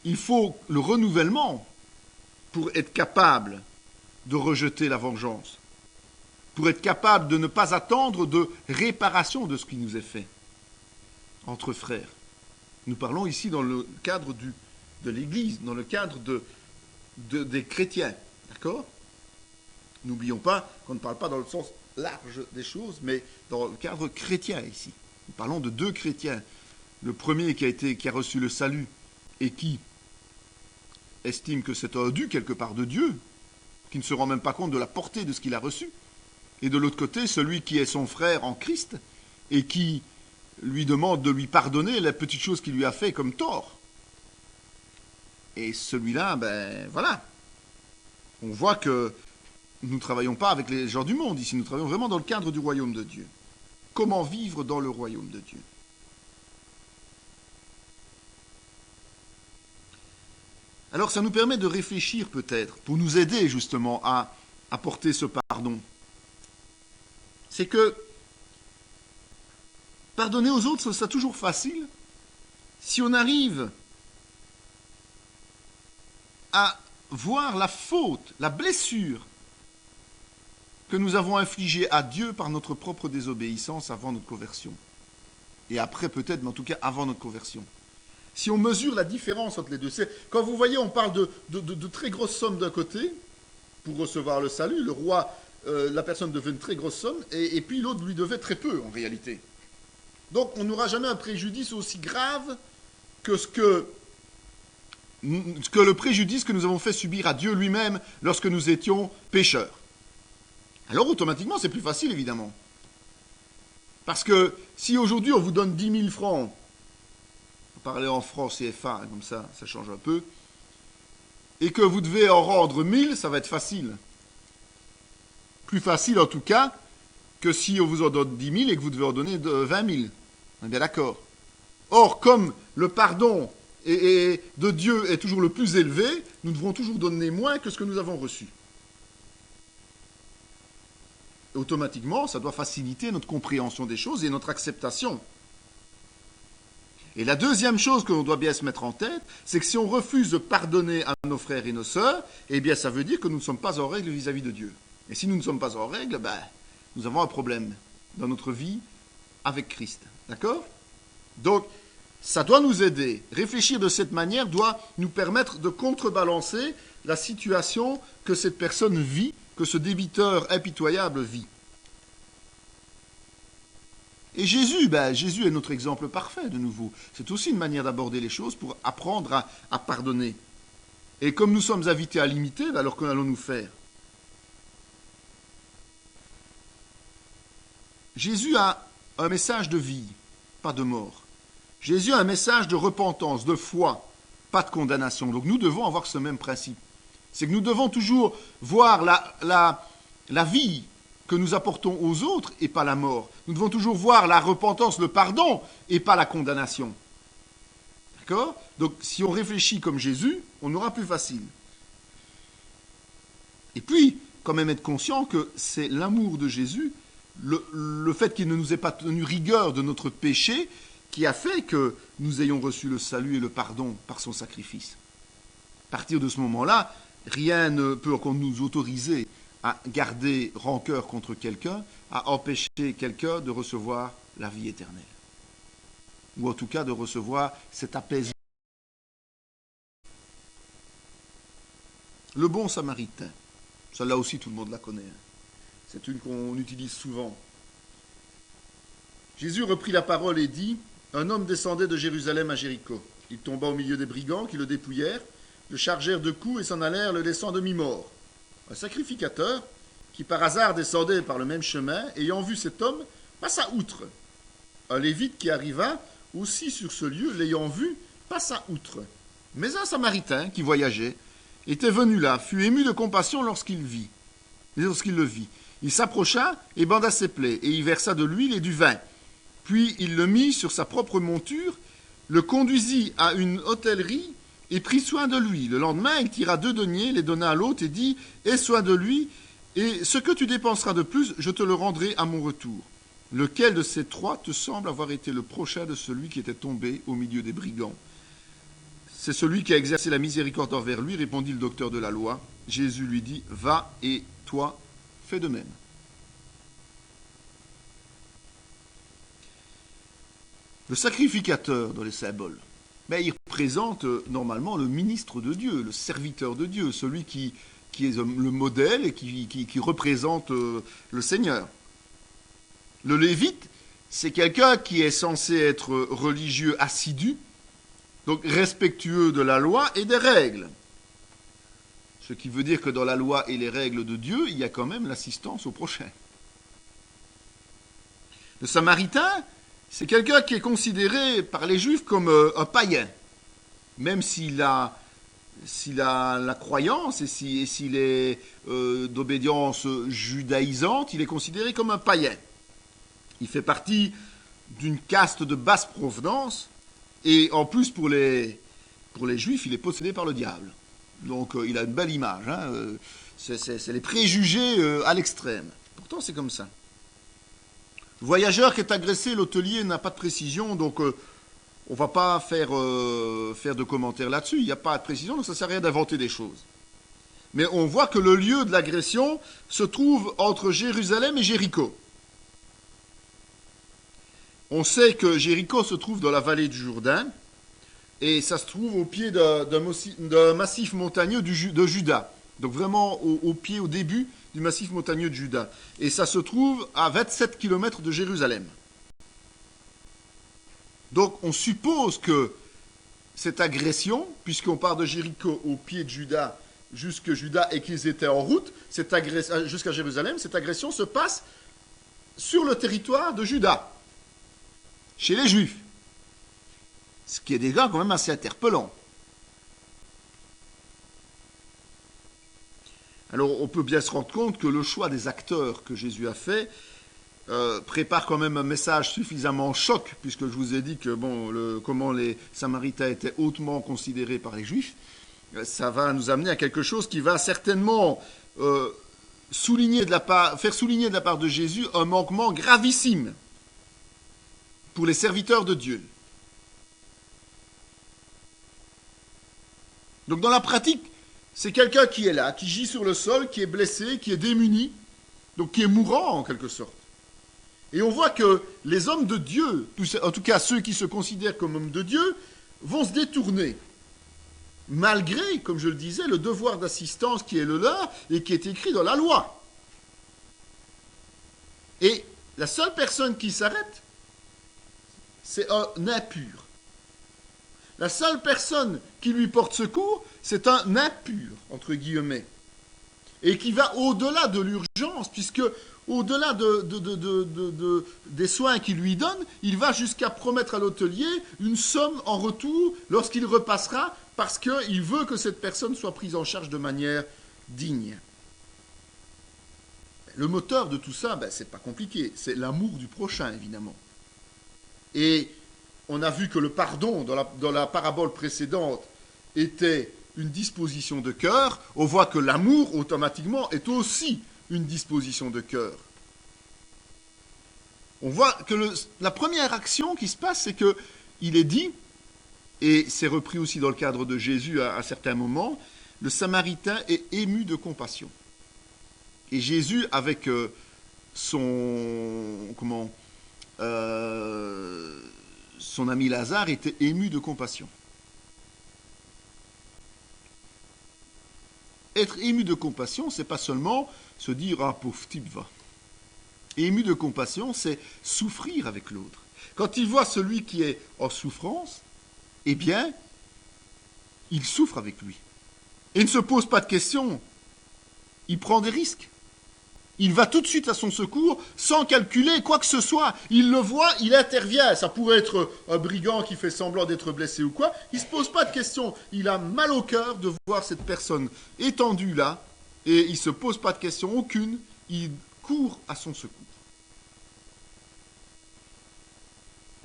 A: il faut le renouvellement pour être capable de rejeter la vengeance, pour être capable de ne pas attendre de réparation de ce qui nous est fait entre frères. Nous parlons ici dans le cadre de l'Église, dans le cadre des chrétiens. D'accord ? N'oublions pas qu'on ne parle pas dans le sens large des choses, mais dans le cadre chrétien ici. Nous parlons de deux chrétiens. Le premier qui a reçu le salut et qui estime que c'est un dû quelque part de Dieu, qui ne se rend même pas compte de la portée de ce qu'il a reçu. Et de l'autre côté, celui qui est son frère en Christ et qui lui demande de lui pardonner les petites choses qu'il lui a fait comme tort. Et celui-là, voilà. On voit que nous ne travaillons pas avec les gens du monde ici, nous travaillons vraiment dans le cadre du royaume de Dieu. Comment vivre dans le royaume de Dieu ? Alors ça nous permet de réfléchir peut-être, pour nous aider justement à apporter ce pardon. C'est que pardonner aux autres, c'est toujours facile si on arrive à voir la faute, la blessure que nous avons infligée à Dieu par notre propre désobéissance avant notre conversion. Et après peut-être, mais en tout cas avant notre conversion. Si on mesure la différence entre les deux, c'est, quand vous voyez, on parle de très grosses sommes d'un côté, pour recevoir le salut, le roi, la personne devait une très grosse somme, et puis l'autre lui devait très peu en réalité. Donc on n'aura jamais un préjudice aussi grave que le préjudice que nous avons fait subir à Dieu lui-même lorsque nous étions pécheurs. Alors automatiquement c'est plus facile évidemment. Parce que si aujourd'hui on vous donne 10 000 francs, on va parler en francs CFA, comme ça change un peu, et que vous devez en rendre 1000, ça va être facile. Plus facile en tout cas que si on vous en donne 10 000 et que vous devez en donner 20 000. On est bien d'accord. Or, comme le pardon de Dieu est toujours le plus élevé, nous devrons toujours donner moins que ce que nous avons reçu. Et automatiquement, ça doit faciliter notre compréhension des choses et notre acceptation. Et la deuxième chose que l'on doit bien se mettre en tête, c'est que si on refuse de pardonner à nos frères et nos sœurs, eh bien ça veut dire que nous ne sommes pas en règle vis-à-vis de Dieu. Et si nous ne sommes pas en règle, nous avons un problème dans notre vie avec Christ. D'accord ? Donc, ça doit nous aider. Réfléchir de cette manière doit nous permettre de contrebalancer la situation que cette personne vit, que ce débiteur impitoyable vit. Et Jésus, Jésus est notre exemple parfait de nouveau. C'est aussi une manière d'aborder les choses pour apprendre à pardonner. Et comme nous sommes invités à l'imiter, alors qu'allons-nous faire ? Jésus a un message de vie, pas de mort. Jésus a un message de repentance, de foi, pas de condamnation. Donc nous devons avoir ce même principe. C'est que nous devons toujours voir la vie que nous apportons aux autres et pas la mort. Nous devons toujours voir la repentance, le pardon et pas la condamnation. D'accord ? Donc si on réfléchit comme Jésus, on aura plus facile. Et puis, quand même être conscient que c'est l'amour de Jésus, le fait qu'il ne nous ait pas tenu rigueur de notre péché, qui a fait que nous ayons reçu le salut et le pardon par son sacrifice. À partir de ce moment-là, rien ne peut encore nous autoriser à garder rancœur contre quelqu'un, à empêcher quelqu'un de recevoir la vie éternelle. Ou en tout cas de recevoir cet apaisement. Le bon samaritain, celle-là aussi tout le monde la connaît. C'est une qu'on utilise souvent. Jésus reprit la parole et dit, un homme descendait de Jérusalem à Jéricho. Il tomba au milieu des brigands qui le dépouillèrent, le chargèrent de coups et s'en allèrent le laissant demi-mort. Un sacrificateur, qui par hasard descendait par le même chemin, ayant vu cet homme, passa outre. Un lévite qui arriva aussi sur ce lieu, l'ayant vu, passa outre. Mais un samaritain qui voyageait était venu là, fut ému de compassion lorsqu'il le vit. Il s'approcha et banda ses plaies, et y versa de l'huile et du vin. Puis il le mit sur sa propre monture, le conduisit à une hôtellerie et prit soin de lui. Le lendemain, il tira 2 deniers, les donna à l'hôte et dit « Aie soin de lui, et ce que tu dépenseras de plus, je te le rendrai à mon retour. » Lequel de ces 3 te semble avoir été le prochain de celui qui était tombé au milieu des brigands ? C'est celui qui a exercé la miséricorde envers lui, répondit le docteur de la loi. Jésus lui dit « Va et toi, fais de même. » Le sacrificateur dans les symboles, il représente normalement le ministre de Dieu, le serviteur de Dieu, celui qui est le modèle et qui représente le Seigneur. Le lévite, c'est quelqu'un qui est censé être religieux assidu, donc respectueux de la loi et des règles. Ce qui veut dire que dans la loi et les règles de Dieu, il y a quand même l'assistance au prochain. Le samaritain, c'est quelqu'un qui est considéré par les juifs comme un païen, même s'il a la croyance et s'il est d'obédience judaïsante, il est considéré comme un païen. Il fait partie d'une caste de basse provenance, et en plus pour les juifs, il est possédé par le diable. Donc il a une belle image, hein, c'est les préjugés à l'extrême. Pourtant c'est comme ça. Le voyageur qui est agressé, l'hôtelier n'a pas de précision, donc on ne va pas faire de commentaires là-dessus, il n'y a pas de précision, donc ça ne sert à rien d'inventer des choses. Mais on voit que le lieu de l'agression se trouve entre Jérusalem et Jéricho. On sait que Jéricho se trouve dans la vallée du Jourdain, et ça se trouve au pied d'un massif montagneux de Juda. Donc vraiment au pied, au début du massif montagneux de Juda. Et ça se trouve à 27 km de Jérusalem. Donc on suppose que cette agression, puisqu'on part de Jéricho au pied de Juda, jusqu'à Juda, et qu'ils étaient en route, jusqu'à Jérusalem, cette agression se passe sur le territoire de Juda, chez les Juifs. Ce qui est déjà quand même assez interpellant. Alors on peut bien se rendre compte que le choix des acteurs que Jésus a fait prépare quand même un message suffisamment choc, puisque je vous ai dit que comment les Samaritains étaient hautement considérés par les Juifs, ça va nous amener à quelque chose qui va certainement faire souligner de la part de Jésus un manquement gravissime pour les serviteurs de Dieu. Donc dans la pratique, c'est quelqu'un qui est là, qui gît sur le sol, qui est blessé, qui est démuni, donc qui est mourant en quelque sorte. Et on voit que les hommes de Dieu, en tout cas ceux qui se considèrent comme hommes de Dieu, vont se détourner. Malgré, comme je le disais, le devoir d'assistance qui est le leur et qui est écrit dans la loi. Et la seule personne qui s'arrête, c'est un impur. La seule personne qui lui porte secours, c'est un impur, entre guillemets, et qui va au-delà de l'urgence, puisque au-delà des soins qu'il lui donne, il va jusqu'à promettre à l'hôtelier une somme en retour lorsqu'il repassera, parce qu'il veut que cette personne soit prise en charge de manière digne. Le moteur de tout ça, c'est pas compliqué, c'est l'amour du prochain, évidemment. Et on a vu que le pardon, dans la parabole précédente, était une disposition de cœur. On voit que l'amour, automatiquement, est aussi une disposition de cœur. On voit que la première action qui se passe, c'est qu'il est dit, et c'est repris aussi dans le cadre de Jésus à certains moments, le Samaritain est ému de compassion. Et Jésus, avec son ami Lazare, était ému de compassion. Être ému de compassion, c'est pas seulement se dire « Ah, pauvre type, va ». Ému de compassion, c'est souffrir avec l'autre. Quand il voit celui qui est en souffrance, eh bien, il souffre avec lui. Et il ne se pose pas de questions. Il prend des risques. Il va tout de suite à son secours sans calculer quoi que ce soit. Il le voit, il intervient. Ça pourrait être un brigand qui fait semblant d'être blessé ou quoi. Il ne se pose pas de questions. Il a mal au cœur de voir cette personne étendue là et il ne se pose pas de questions aucune. Il court à son secours.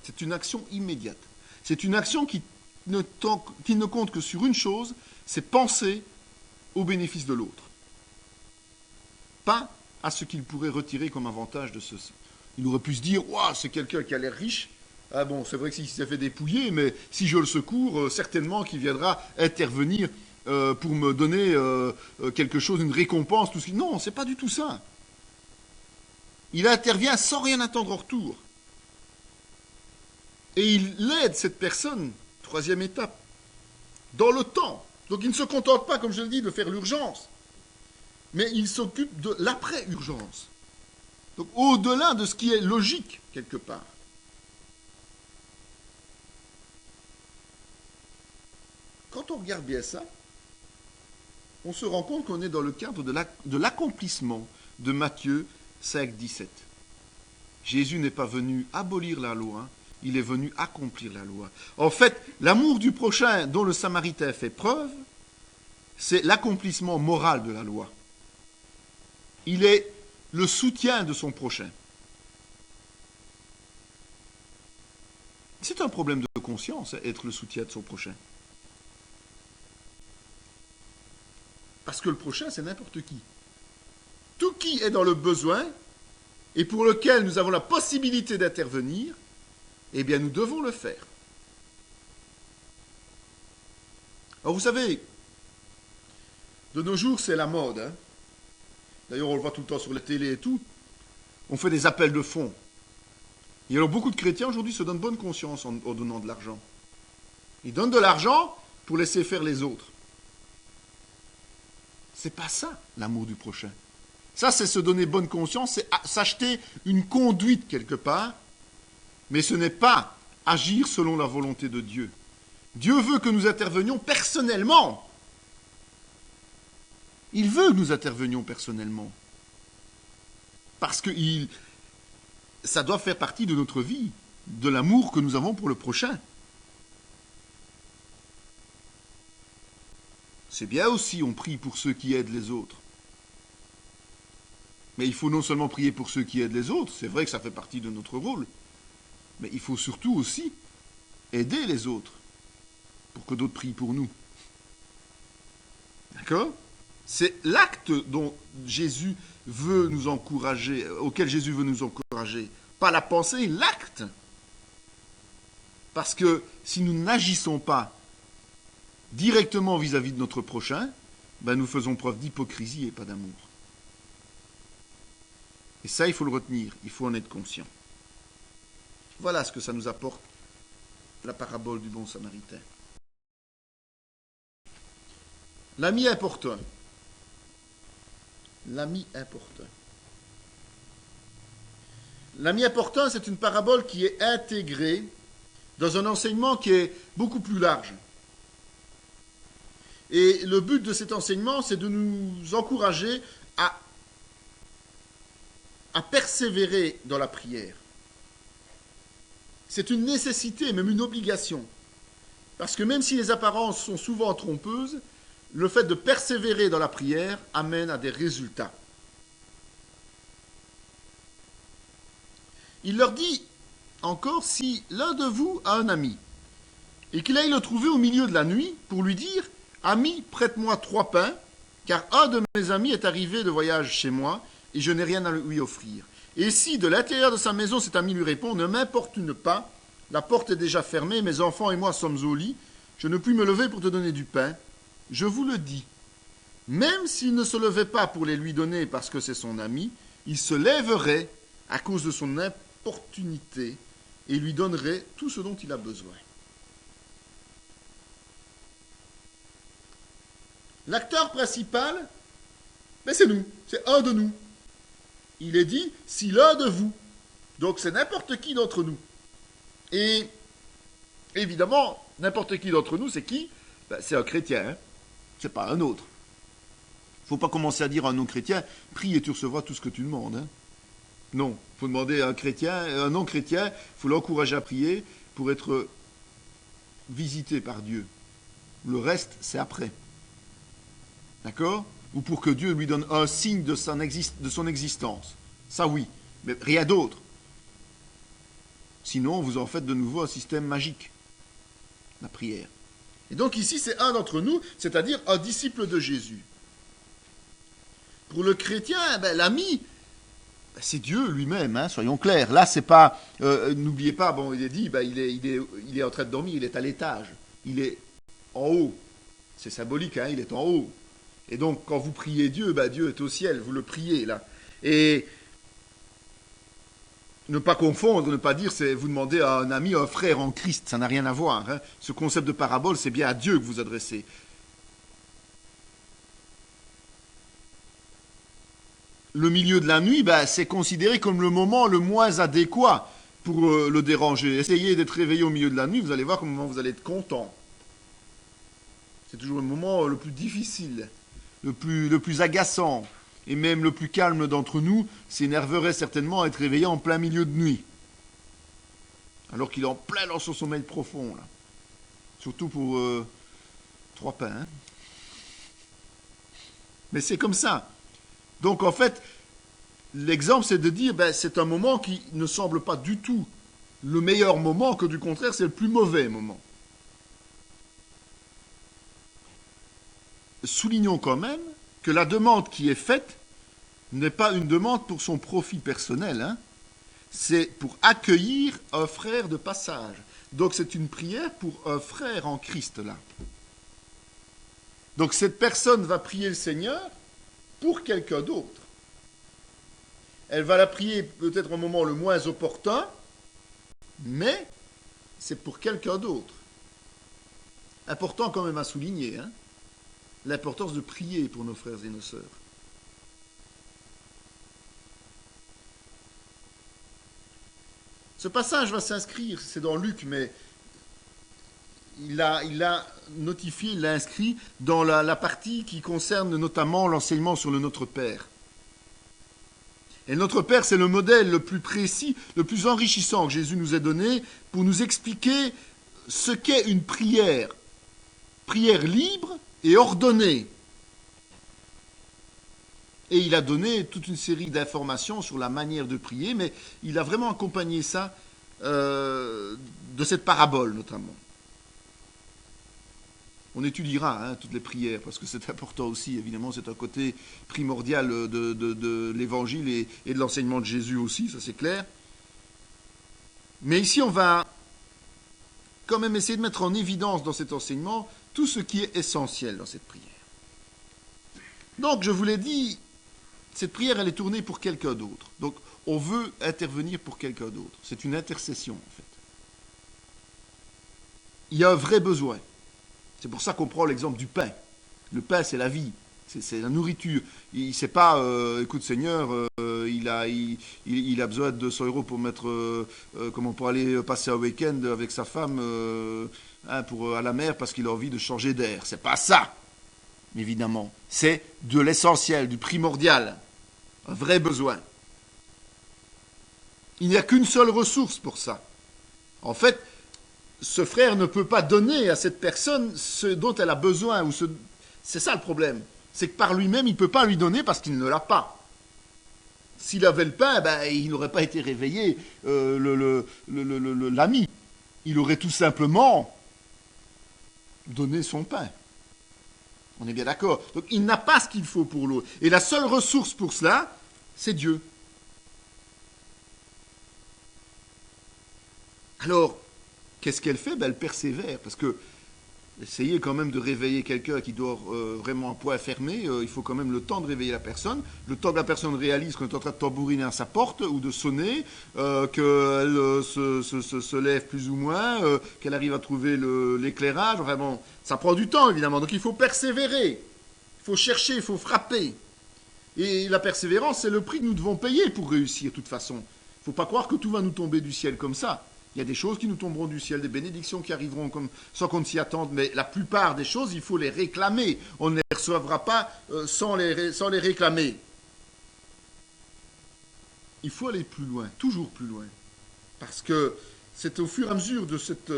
A: C'est une action immédiate. C'est une action qui ne compte que sur une chose, c'est penser au bénéfice de l'autre. Pas à ce qu'il pourrait retirer comme avantage de ceci. Il aurait pu se dire, waouh, c'est quelqu'un qui a l'air riche. Ah bon, c'est vrai que s'il s'est fait dépouiller, mais si je le secours, certainement qu'il viendra intervenir pour me donner quelque chose, une récompense, tout ce qui... Non, c'est pas du tout ça. Il intervient sans rien attendre en retour. Et il aide cette personne, troisième étape, dans le temps. Donc il ne se contente pas, comme je le dis, de faire l'urgence, mais il s'occupe de l'après-urgence. Donc au-delà de ce qui est logique, quelque part. Quand on regarde bien ça, on se rend compte qu'on est dans le cadre de l'accomplissement de Matthieu 5, 17. Jésus n'est pas venu abolir la loi, il est venu accomplir la loi. En fait, l'amour du prochain dont le Samaritain fait preuve, c'est l'accomplissement moral de la loi. Il est le soutien de son prochain. C'est un problème de conscience, être le soutien de son prochain. Parce que le prochain, c'est n'importe qui. Tout qui est dans le besoin et pour lequel nous avons la possibilité d'intervenir, eh bien, nous devons le faire. Alors, vous savez, de nos jours, c'est la mode. Hein. D'ailleurs, on le voit tout le temps sur la télé et tout. On fait des appels de fonds. Et alors, beaucoup de chrétiens, aujourd'hui, se donnent bonne conscience en donnant de l'argent. Ils donnent de l'argent pour laisser faire les autres. C'est pas ça, l'amour du prochain. Ça, c'est se donner bonne conscience, c'est s'acheter une conduite quelque part, mais ce n'est pas agir selon la volonté de Dieu. Dieu veut que nous intervenions personnellement. Il veut que nous intervenions personnellement. Parce que ça doit faire partie de notre vie, de l'amour que nous avons pour le prochain. C'est bien aussi, on prie pour ceux qui aident les autres. Mais il faut non seulement prier pour ceux qui aident les autres, c'est vrai que ça fait partie de notre rôle, mais il faut surtout aussi aider les autres pour que d'autres prient pour nous. D'accord ? C'est l'acte dont Jésus veut nous encourager, auquel Jésus veut nous encourager. Pas la pensée, l'acte. Parce que si nous n'agissons pas directement vis-à-vis de notre prochain, ben nous faisons preuve d'hypocrisie et pas d'amour. Et ça, il faut le retenir, il faut en être conscient. Voilà ce que ça nous apporte, la parabole du bon Samaritain. L'ami importun. L'ami importun. L'ami importun, c'est une parabole qui est intégrée dans un enseignement qui est beaucoup plus large. Et le but de cet enseignement, c'est de nous encourager à persévérer dans la prière. C'est une nécessité, même une obligation. Parce que même si les apparences sont souvent trompeuses, le fait de persévérer dans la prière amène à des résultats. Il leur dit encore, si l'un de vous a un ami, et qu'il aille le trouver au milieu de la nuit pour lui dire, « Ami, prête-moi 3 pains, car un de mes amis est arrivé de voyage chez moi, et je n'ai rien à lui offrir. Et si de l'intérieur de sa maison cet ami lui répond, ne m'importune pas, la porte est déjà fermée, mes enfants et moi sommes au lit, je ne puis me lever pour te donner du pain, je vous le dis, même s'il ne se levait pas pour les lui donner parce que c'est son ami, il se lèverait à cause de son importunité et lui donnerait tout ce dont il a besoin. L'acteur principal, c'est nous, c'est un de nous. Il est dit, si l'un de vous. Donc c'est n'importe qui d'entre nous. Et évidemment, n'importe qui d'entre nous, c'est qui? C'est un chrétien, hein? C'est pas un autre. Il ne faut pas commencer à dire à un non-chrétien, prie et tu recevras tout ce que tu demandes. Hein? Non, il faut demander à un chrétien, un non-chrétien, il faut l'encourager à prier pour être visité par Dieu. Le reste, c'est après. D'accord? Ou pour que Dieu lui donne un signe de son existence. Ça oui, mais rien d'autre. Sinon, vous en faites de nouveau un système magique, la prière. Et donc ici, c'est un d'entre nous, c'est-à-dire un disciple de Jésus. Pour le chrétien, l'ami, c'est Dieu lui-même, hein, soyons clairs. Là, c'est pas, n'oubliez pas, bon, il est dit, il est en train de dormir, il est à l'étage, il est en haut. C'est symbolique, hein, il est en haut. Et donc, quand vous priez Dieu, Dieu est au ciel, vous le priez là. Et ne pas confondre, ne pas dire, c'est vous demandez à un ami, à un frère en Christ, ça n'a rien à voir. Hein. Ce concept de parabole, c'est bien à Dieu que vous adressez. Le milieu de la nuit, c'est considéré comme le moment le moins adéquat pour le déranger. Essayez d'être réveillé au milieu de la nuit, vous allez voir comment vous allez être content. C'est toujours le moment le plus difficile, le plus agaçant. Et même le plus calme d'entre nous s'énerverait certainement à être réveillé en plein milieu de nuit. Alors qu'il est en plein dans son sommeil profond. Là. Surtout pour 3 pains. Hein. Mais c'est comme ça. Donc en fait, l'exemple c'est de dire, c'est un moment qui ne semble pas du tout le meilleur moment, que du contraire c'est le plus mauvais moment. Soulignons quand même que la demande qui est faite n'est pas une demande pour son profit personnel, hein. C'est pour accueillir un frère de passage. Donc c'est une prière pour un frère en Christ, là. Donc cette personne va prier le Seigneur pour quelqu'un d'autre. Elle va la prier peut-être au moment le moins opportun, mais c'est pour quelqu'un d'autre. Important quand même à souligner, hein. L'importance de prier pour nos frères et nos sœurs. Ce passage va s'inscrire, c'est dans Luc, mais il l'a notifié, il l'a inscrit dans la partie qui concerne notamment l'enseignement sur le Notre Père. Et le Notre Père, c'est le modèle le plus précis, le plus enrichissant que Jésus nous a donné pour nous expliquer ce qu'est une prière. Prière libre et ordonnée. Et il a donné toute une série d'informations sur la manière de prier, mais il a vraiment accompagné ça de cette parabole notamment. On étudiera toutes les prières, parce que c'est important aussi, évidemment, c'est un côté primordial de l'évangile et de l'enseignement de Jésus aussi, ça c'est clair. Mais ici, on va quand même essayer de mettre en évidence dans cet enseignement tout ce qui est essentiel dans cette prière. Donc, je vous l'ai dit, cette prière, elle est tournée pour quelqu'un d'autre. Donc, on veut intervenir pour quelqu'un d'autre. C'est une intercession, en fait. Il y a un vrai besoin. C'est pour ça qu'on prend l'exemple du pain. Le pain, c'est la vie. C'est la nourriture. Il ne sait pas, écoute Seigneur, il a besoin de 200 € pour mettre, pour aller passer un week-end avec sa femme à la mer parce qu'il a envie de changer d'air. C'est pas ça, évidemment. C'est de l'essentiel, du primordial. Un vrai besoin. Il n'y a qu'une seule ressource pour ça. En fait, ce frère ne peut pas donner à cette personne ce dont elle a besoin. C'est ça le problème. C'est que par lui-même, il ne peut pas lui donner parce qu'il ne l'a pas. S'il avait le pain, il n'aurait pas été réveillé, l'ami. Il aurait tout simplement donné son pain. On est bien d'accord. Donc il n'a pas ce qu'il faut pour l'autre. Et la seule ressource pour cela, c'est Dieu. Alors, qu'est-ce qu'elle fait? Elle persévère, parce que essayez quand même de réveiller quelqu'un qui dort vraiment à poing fermé, il faut quand même le temps de réveiller la personne, le temps que la personne réalise qu'on est en train de tambouriner à sa porte ou de sonner, qu'elle se lève plus ou moins, qu'elle arrive à trouver l'éclairage. Enfin bon, ça prend du temps évidemment, donc il faut persévérer, il faut chercher, il faut frapper. Et la persévérance, c'est le prix que nous devons payer pour réussir de toute façon. Il ne faut pas croire que tout va nous tomber du ciel comme ça. Il y a des choses qui nous tomberont du ciel, des bénédictions qui arriveront sans qu'on ne s'y attende, mais la plupart des choses, il faut les réclamer. On ne les recevra pas sans les réclamer. Il faut aller plus loin, toujours plus loin. Parce que c'est au fur et à mesure de cette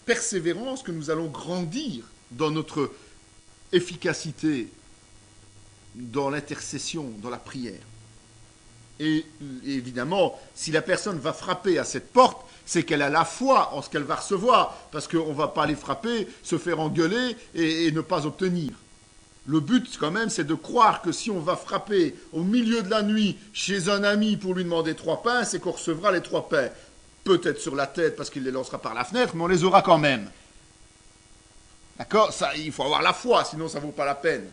A: persévérance que nous allons grandir dans notre efficacité, dans l'intercession, dans la prière. Et évidemment, si la personne va frapper à cette porte, c'est qu'elle a la foi en ce qu'elle va recevoir, parce qu'on ne va pas aller frapper, se faire engueuler et ne pas obtenir. Le but, quand même, c'est de croire que si on va frapper au milieu de la nuit chez un ami pour lui demander 3 pains, c'est qu'on recevra les 3 pains. Peut-être sur la tête parce qu'il les lancera par la fenêtre, mais on les aura quand même. D'accord? Ça, il faut avoir la foi, sinon ça ne vaut pas la peine.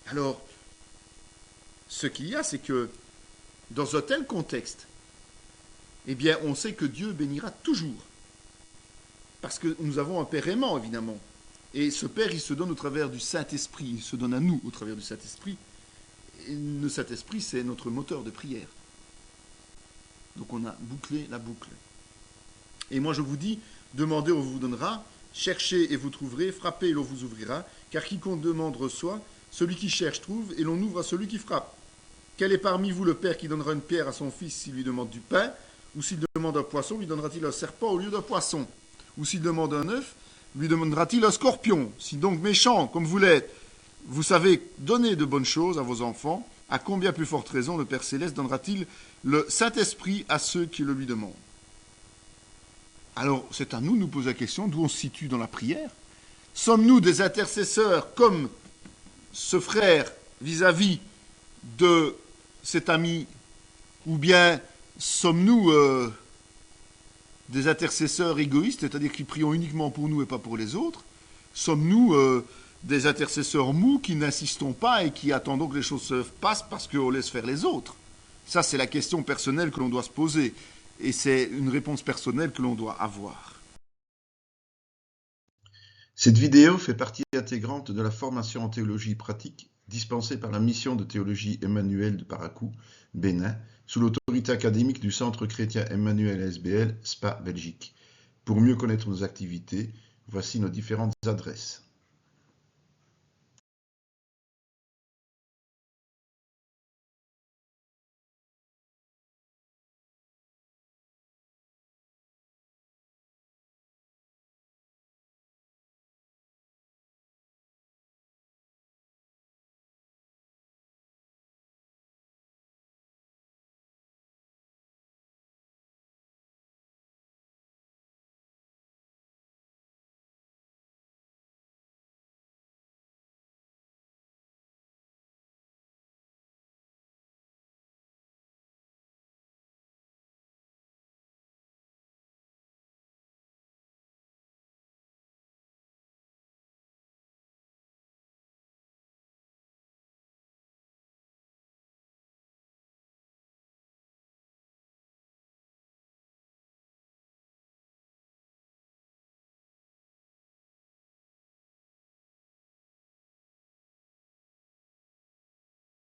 A: Alors, ce qu'il y a, c'est que dans un tel contexte, eh bien, on sait que Dieu bénira toujours. Parce que nous avons un Père aimant, évidemment. Et ce Père, il se donne au travers du Saint-Esprit. Il se donne à nous au travers du Saint-Esprit. Et le Saint-Esprit, c'est notre moteur de prière. Donc on a bouclé la boucle. Et moi, je vous dis, demandez, on vous donnera. Cherchez et vous trouverez. Frappez et l'on vous ouvrira. Car quiconque demande reçoit. Celui qui cherche trouve. Et l'on ouvre à celui qui frappe. Quel est parmi vous le père qui donnera une pierre à son fils s'il lui demande du pain? Ou s'il demande un poisson, lui donnera-t-il un serpent au lieu d'un poisson? Ou s'il demande un œuf, lui demandera-t-il un scorpion? Si donc méchant, comme vous l'êtes, vous savez donner de bonnes choses à vos enfants, à combien plus forte raison le Père Céleste donnera-t-il le Saint-Esprit à ceux qui le lui demandent? Alors, c'est à nous de nous poser la question d'où on se situe dans la prière. Sommes-nous des intercesseurs comme ce frère vis-à-vis de cet ami, ou bien sommes-nous des intercesseurs égoïstes, c'est-à-dire qui prions uniquement pour nous et pas pour les autres? Sommes-nous des intercesseurs mous qui n'insistons pas et qui attendons que les choses se passent parce qu'on laisse faire les autres? Ça, c'est la question personnelle que l'on doit se poser, et c'est une réponse personnelle que l'on doit avoir.
B: Cette vidéo fait partie intégrante de la formation en théologie pratique dispensée par la mission de théologie Emmanuel de Parakou, Bénin, sous l'autorité académique du Centre chrétien Emmanuel SBL, Spa, Belgique. Pour mieux connaître nos activités, voici nos différentes adresses.